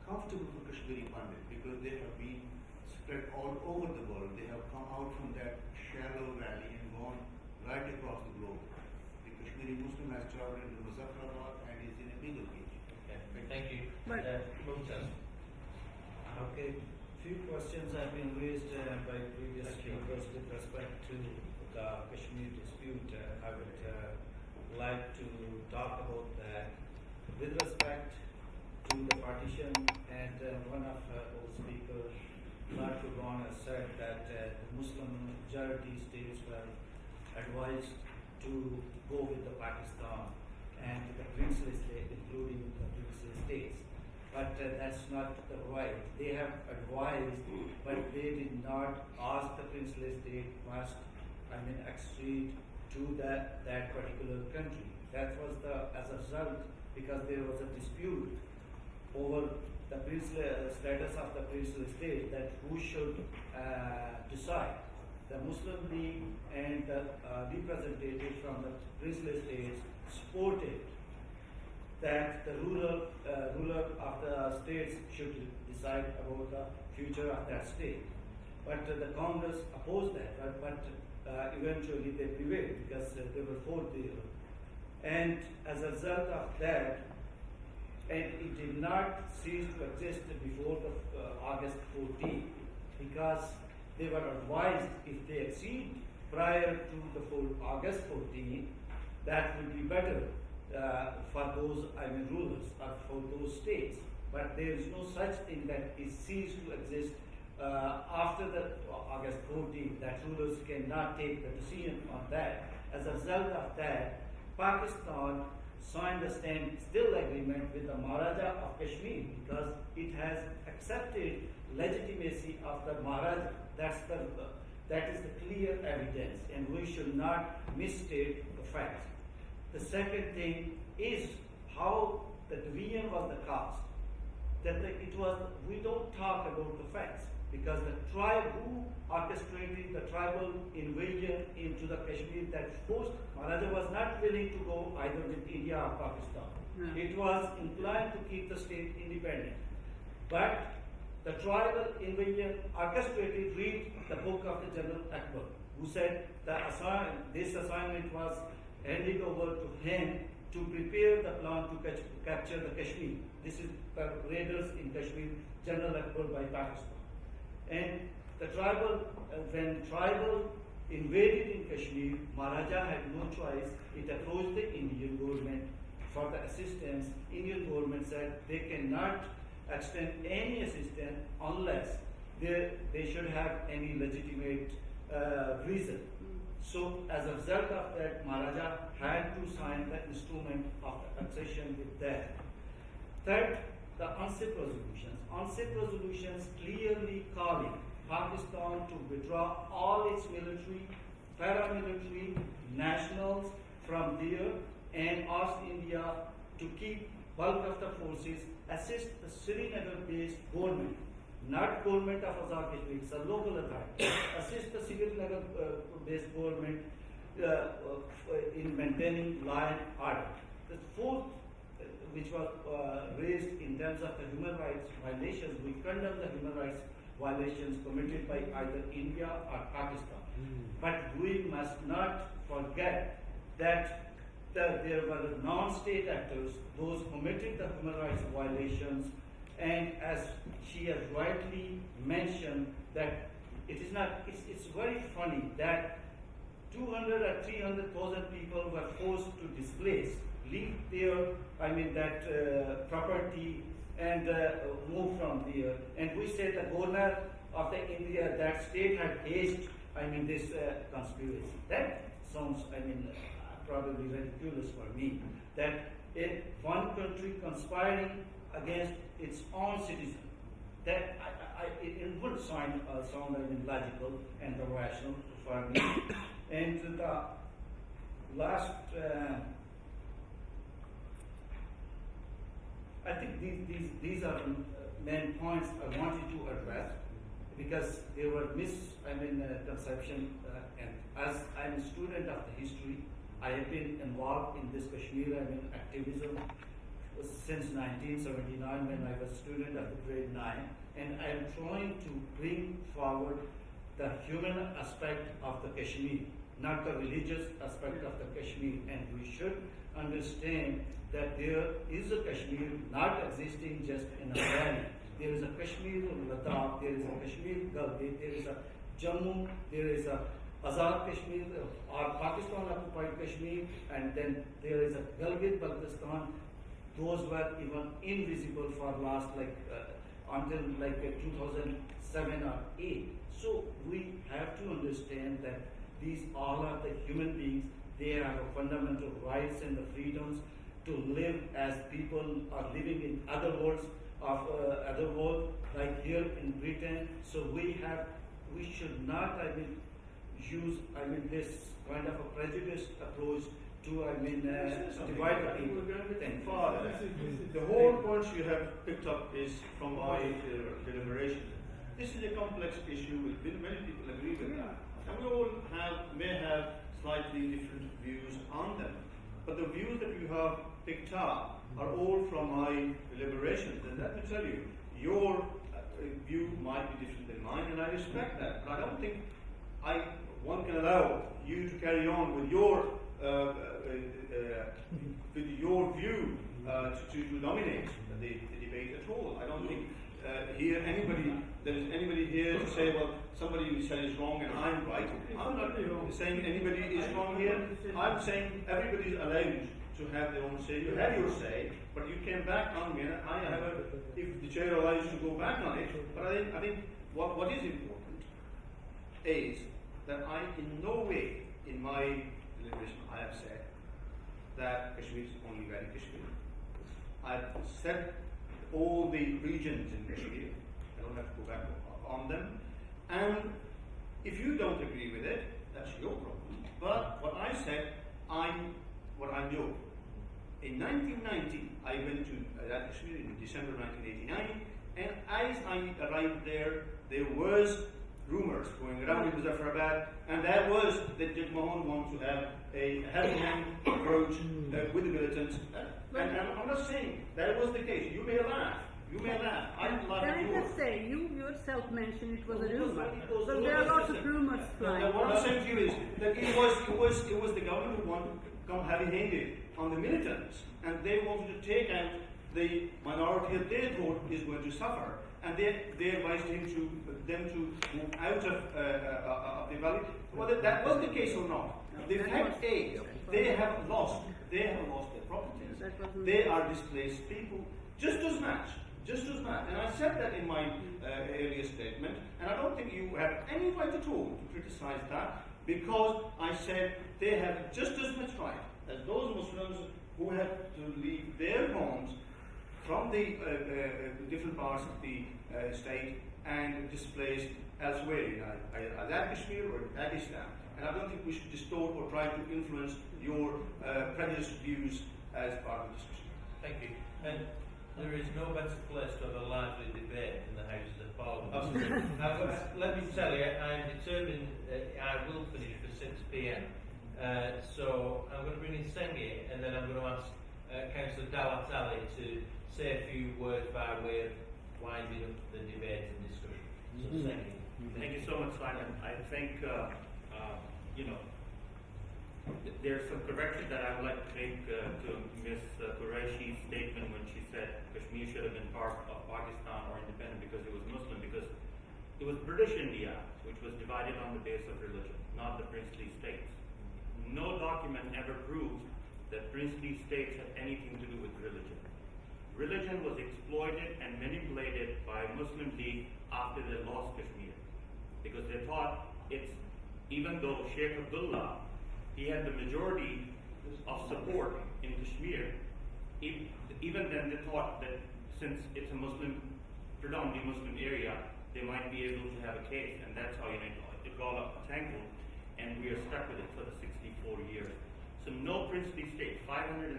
comfortable for Kashmiri Pandit because they have been spread all over the world. They have come out from that shallow valley and gone right across the globe. The Kashmiri Muslim has traveled into Muzaffarabad and is in a bigger cage. Okay, thank you. Mumtaz. Okay, few questions have been raised by previous speakers with respect to the Kashmir dispute. I would like to talk about that with respect to the partition, and one of those speakers, Lord Furqan, has said that the Muslim majority states were advised to go with the Pakistan and the princely state, including the princely states. But that's not the right. They have advised, but they did not ask the princely state must, accede to that particular country. That was as a result, because there was a dispute over the princely status of the princely state, that who should decide. The Muslim League and the representatives from the princely states supported that the ruler of the states should decide about the future of that state. But the Congress opposed that, but eventually they prevailed because they were for the. And as a result of that, and it did not cease to exist before the August 14, because they were advised if they accede prior to the August 14, that would be better for those rulers or for those states. But there is no such thing that is ceased to exist after the August 14, that rulers cannot take the decision on that. As a result of that, Pakistan signed a standstill agreement with the Maharaja of Kashmir because it has accepted legitimacy of the Maharaja. That is the clear evidence, and we should not misstate the facts. The second thing is how the division was the cause. We don't talk about the facts, because the tribe who orchestrated the tribal invasion into the Kashmir, that forced Maharaja was not willing to go either with India or Pakistan. It was inclined to keep the state independent. But the tribal invasion orchestrated, read the book of the General Akbar, who said this assignment was handed over to him to prepare the plan to capture the Kashmir. This is the raiders in Kashmir, General Akbar by Pakistan. And the when tribal invaded in Kashmir, Maharaja had no choice. It approached the Indian government for the assistance. Indian government said they cannot extend any assistance unless they should have any legitimate reason. So as a result of that, Maharaja had to sign the instrument of the accession with that. Third, the UNCIP resolutions. UNCIP resolutions clearly calling Pakistan to withdraw all its military, paramilitary, nationals from there and asked India to keep bulk of the forces, assist the Srinagar-based government, not government of Azad Kashmir, it's a local authority, assist the Srinagar-based government in maintaining law and order. The fourth, which was raised in terms of the human rights violations, we condemn the human rights violations committed by either India or Pakistan. But we must not forget that there were non-state actors, those committed the human rights violations, and as she has rightly mentioned, that it is not, it's very funny that 200 or 300,000 people were forced to displace, leave their, property and move from there. And we said the governor of the India, that state had hazed, this conspiracy. That sounds, probably ridiculous for me. That one country conspiring against its own citizens. That it would sound logical and rational for me. And the last, I think these are the main points I wanted to address, because there were conception, and as I'm a student of the history, I have been involved in this Kashmir activism since 1979 when I was a student of the grade 9, and I am trying to bring forward the human aspect of the Kashmir, not the religious aspect of the Kashmir. And we should understand that there is a Kashmir not existing just in a valley. There is a Kashmir Ladakh, there is a Kashmir Galgi, there is a Jammu, there is a Azad Kashmir or Pakistan occupied Kashmir, and then there is a Gilgit-Baltistan. Those were even invisible for last until 2007 or 8. So we have to understand that these all are the human beings. They have a fundamental rights and the freedoms to live as people are living in other worlds other world, like here in Britain. So we should not use this kind of a prejudiced approach to divide the people. Father, the whole points you have picked up is from my deliberation. This is a complex issue with many people agree with that, and we all may have slightly different views on them. But the views that you have picked up are all from my deliberations, and let me tell you, your view might be different than mine, and I respect that. But I don't think one can allow you to carry on with your view to dominate the debate at all. I don't think there is anybody here to say, well, somebody you said is wrong and I'm right. I'm not saying anybody is wrong here. I'm saying everybody is allowed to have their own say. You had your say, but you came back on me, and if the chair allows you to go back on it, but I think what is important is that I in no way in my deliberation I have said that Kashmir is only Valley Kashmir. I've said all the regions in Kashmir. I don't have to go back on them. And if you don't agree with it, that's your problem. But what I said, what I know. In 1990, I went to Kashmir in December 1989, and as I arrived there was rumors going around in Muzaffarabad, and that was that Jagmohan wanted to have a heavy-hand approach with the militants. And I'm not saying that was the case. You may laugh. I'm laughing. Can I just say, you yourself mentioned it was a rumor. So there are lots of rumors flying. What I'm saying to you is that it was the government who wanted to come heavy-handed on the militants, and they wanted to take out the minority that they thought is going to suffer, and they advised them to move out of the valley. Whether that was the case or not, the fact is they have lost their properties. They are displaced people just as much. And I said that in my earlier statement, and I don't think you have any right at all to criticize that, because I said they have just as much right as those Muslims who have to leave their homes from the different parts of the state and displaced elsewhere in Azad Kashmir or in Pakistan. And I don't think we should distort or try to influence your prejudiced views as part of the discussion. Thank you. And there is no better place to have a lively debate in the Houses of Parliament. Let me tell you, I'm determined I will finish for 6 p.m. So I'm going to bring in Sengi, and then I'm going to ask Councillor Dawat Ali to say a few words by way of winding up the debate and discussion. So Sengi. Thank you so much, Simon. I think, there's some correction that I would like to make to Ms. Qureshi's statement when she said Kashmir should have been part of Pakistan or independent because it was Muslim, because it was British India which was divided on the basis of religion, not the princely states. No document ever proves that princely states had anything to do with religion. Religion was exploited and manipulated by Muslim League after they lost Kashmir, because they thought even though Sheikh Abdullah, he had the majority of support in Kashmir, even then they thought that since it's a predominantly Muslim area, they might be able to have a case, and that's how it got up tangled, and we are stuck with it for the 64 years. So no princely state, 565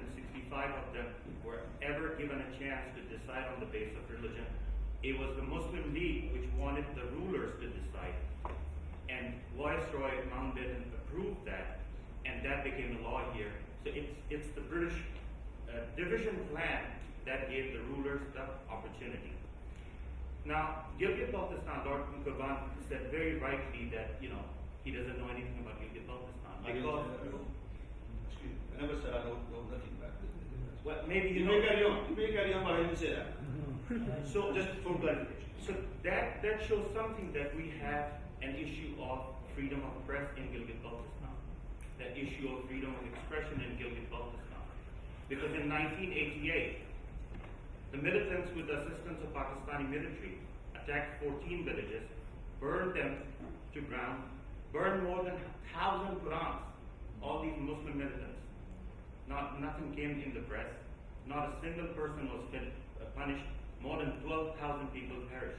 of them, were ever given a chance to decide on the basis of religion. It was the Muslim League which wanted the rulers to decide, and Viceroy Mountbatten approved that, and that became a law here. So it's the British division plan that gave the rulers the opportunity. Now, Gilgit-Baltistan, Lord Qurban said very rightly that he doesn't know anything about Gilgit-Baltistan. Because Excuse me, I never said I don't know nothing about this. well, maybe You may carry on. You may carry on, but I didn't say that. So just for clarification, so that shows something that we have an issue of freedom of press in Gilgit-Baltistan, the issue of freedom of expression in Gilgit-Baltistan, because in 1988, the militants with the assistance of Pakistani military attacked 14 villages, burned them to ground, burned more than 1,000 Qurans, all these Muslim militants. Nothing came in the press, not a single person was punished, more than 12,000 people perished.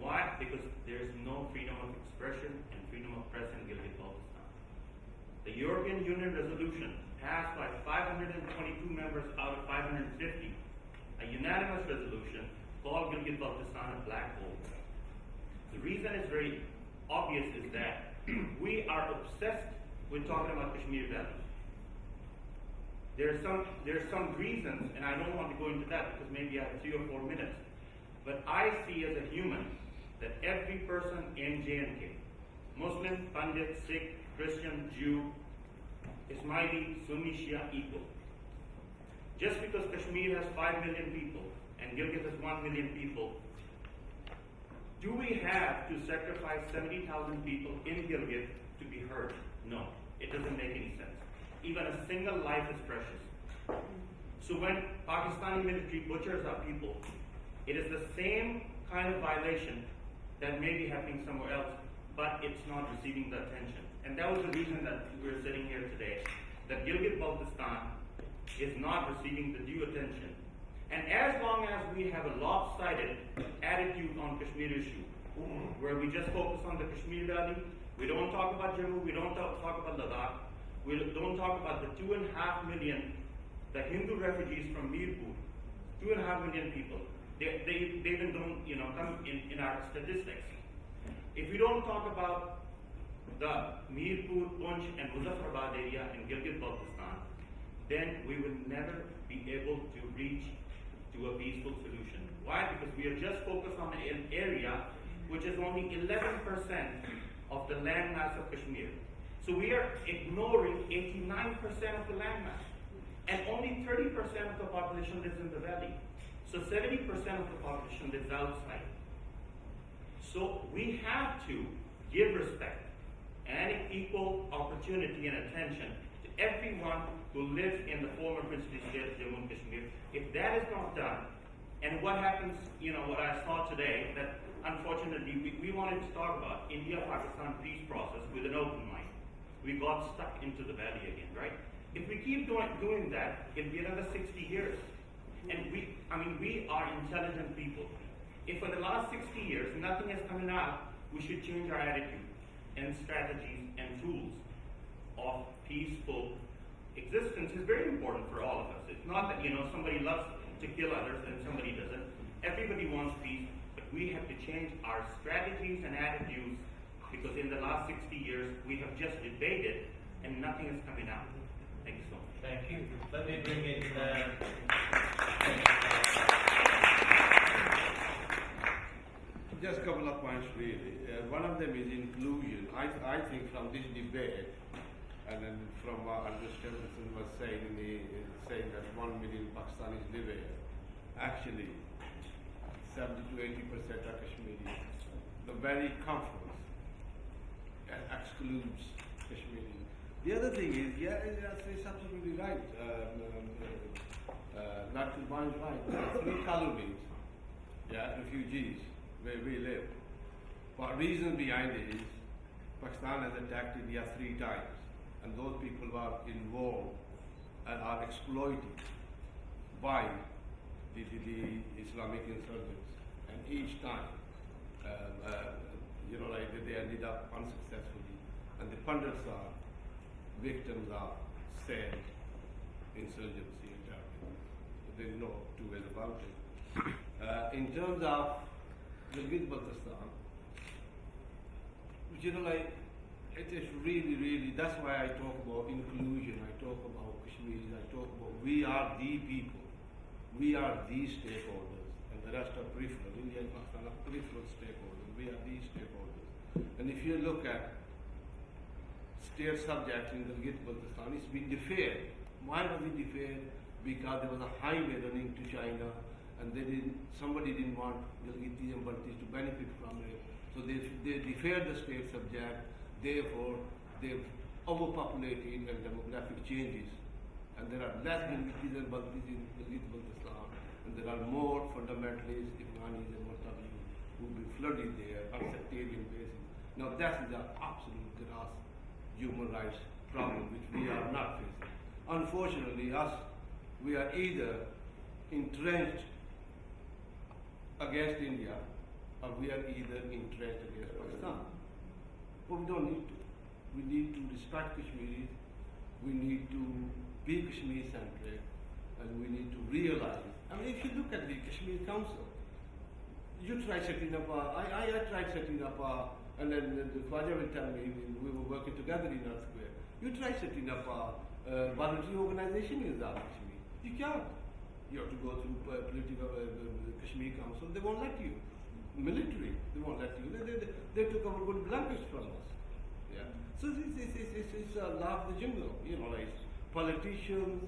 Why? Because there is no freedom of expression and freedom of press in Gilgit-Baltistan. The European Union resolution passed by 522 members out of 550, a unanimous resolution called Gilgit-Baltistan a black hole. The reason is very obvious is that we are obsessed with talking about Kashmir Valley. There are some reasons, and I don't want to go into that because maybe I have 3 or 4 minutes, but I see as a human that every person in J&K, Muslim, Pandit, Sikh, Christian, Jew, Ismaili, Sunni, Shia, equal. Just because Kashmir has 5 million people and Gilgit has 1 million people, do we have to sacrifice 70,000 people in Gilgit to be heard? No, it doesn't make any sense. Even a single life is precious. So when Pakistani military butchers our people, it is the same kind of violation that may be happening somewhere else, but it's not receiving the attention. And that was the reason that we're sitting here today, that Gilgit-Baltistan is not receiving the due attention. And as long as we have a lopsided attitude on Kashmir issue, where we just focus on the Kashmir Valley, we don't talk about Jammu, we don't talk about Ladakh, we don't talk about the 2.5 million, the Hindu refugees from Mirpur, 2.5 million people. They even don't come in our statistics. If we don't talk about the Mirpur, Punch and Muzaffarabad area in Gilgit-Baltistan, then we will never be able to reach to a peaceful solution. Why? Because we are just focused on an area which is only 11% of the landmass of Kashmir. So we are ignoring 89% of the landmass, and only 30% of the population lives in the valley. So 70% of the population lives outside. So we have to give respect and equal opportunity and attention to everyone who lives in the former princely state of Jammu and Kashmir. If that is not done, and what happens, what I saw today, that unfortunately we wanted to talk about India-Pakistan peace process with an open mind. We got stuck into the valley again, right? If we keep doing that, it'll be another 60 years. And we are intelligent people. if for the last 60 years nothing has come out, we should change our attitude and strategies and tools of peaceful existence is very important for all of us. It's not that, somebody loves to kill others and somebody doesn't. Everybody wants peace, but we have to change our strategies and attitudes because in the last 60 years we have just debated and nothing is coming out. Thank you so much. Thank you. Let me bring in Just a couple of points really. One of them is inclusion. I think from this debate, and then from what Andrew Stephenson was saying, saying that 1 million Pakistanis live here, actually 70 to 80% are Kashmiri. The very conference excludes Kashmiri. The other thing is, it's absolutely right. Dr. Ban is right. There are 3 colonies, refugees, where we live. But reason behind it is Pakistan has attacked India 3 times, and those people are involved and are exploited by the Islamic insurgents, and each time, they ended up unsuccessfully, and the pundits are victims of said insurgency and terrorism. There is no two ways about it. In terms of Gilgit-Baltistan, it is really, that's why I talk about inclusion, I talk about Kashmiris, I talk about we are the people, we are the stakeholders, and the rest are peripheral. India and Pakistan are peripheral stakeholders, we are the stakeholders. And if you look at state subjects in Gilgit-Baltistan, it's been deferred. Why was it deferred? Because there was a highway running to China, and somebody didn't want Gilgitis and Baltis to benefit from it. So they deferred the state subject, therefore they've overpopulated and demographic changes. And there are less Gilgitis and Baltis in Gilgit-Baltistan, and there are more fundamentalists, Afghanis and Murtabi who will be flooded there on a sectarian basis. Now that is an absolute gross human rights problem which we are not facing. Unfortunately, we are either entrenched against India or we are either entrenched against Pakistan. But we don't need to. We need to respect Kashmiris, we need to be Kashmir-centric, and we need to realize, if you look at the Kashmir Council, you try setting up I tried setting up and then the Khwaja will tell me, we were working together in Earth Square, you try setting up a voluntary organization in Azad Kashmir. You can't. You have to go through political Kashmir Council, they won't let you. Military, they won't let you. They took our good blankets from us. Yeah. So it's a law of the jungle. Politicians,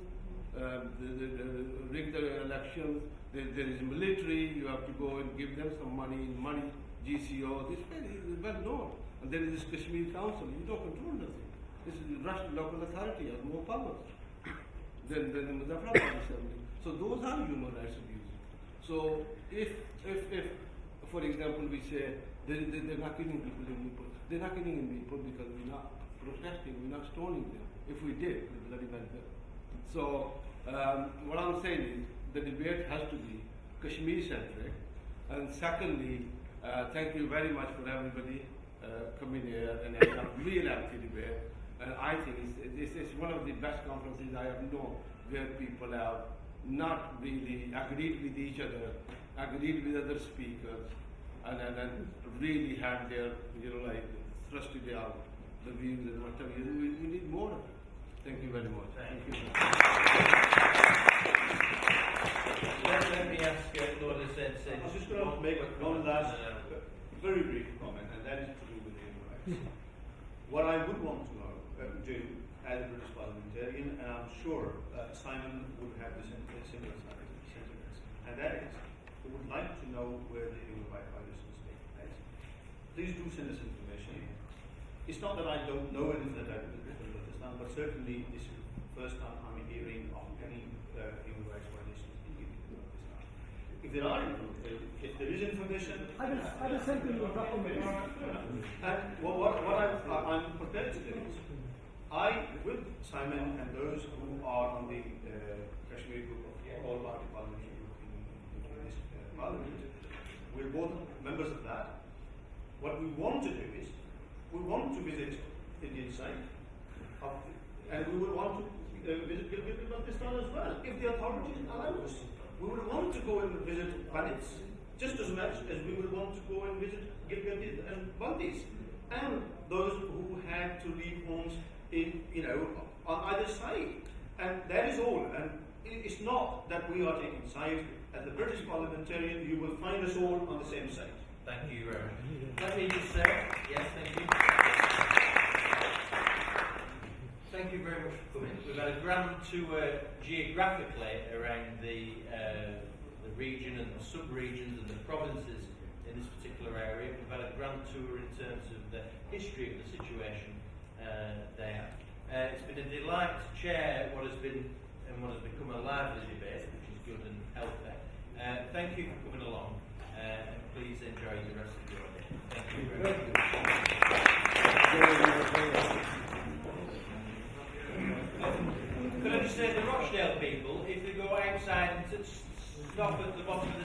rig the elections. There is military. You have to go and give them some money. GCO. This is well known. And there is this Kashmir Council. You don't control nothing. This is the Russian local authority has more powers than the Muzaffarabad Assembly. So those are human rights abuses. So if for example, we say they're not killing people in Nepal. They're not killing in Nepal because we're not protesting, we're not stoning them. If we did, we'd bloody well do. So what I'm saying is the debate has to be Kashmir-centric. And secondly, thank you very much for everybody coming here and having a real healthy debate. And I think this is one of the best conferences I have known where people have not really agreed with each other, agreed with other speakers, and really had their, thrusted out the views and whatever. We need more of it. Thank you very much. Thank you. Let me ask Lord Sensei. I was just going to make one last very brief comment, and that is to do with human rights. What I would want to do as a British parliamentarian, and I'm sure Simon would have the similar sentiments, and that is, we would like to know where the human rights violations take place. Please do send us information. It's not that I don't know anything about Pakistan, but certainly this is the first time I'm hearing of any human rights violations in Pakistan. If there is information, I will send you a document. And what I'm prepared to do is, with Simon and those who are on the Kashmir group of all party parliamentary group in this parliament, We're both members of that. What we want to do is, we want to visit Indian side, and we would want to visit Gilgit-Baltistan as well, if the authorities allow us. We would want to go and visit Bandits, just as much as we would want to go and visit Gilgit and Baltis, and those who had to leave homes in, on either side. And that is all. And it's not that we are taking sides. As the British parliamentarian, you will find us all on the same side. Thank you very much. Let me just say, yes, thank you. Thank you very much for coming. We've had a grand tour geographically around the region and the sub-regions and the provinces in this particular area. We've had a grand tour in terms of the history of the situation there. It's been a delight to chair what has been and what has become a lively debate, which is good and healthy. Thank you for coming along, and please enjoy the rest of your day. Thank you very much.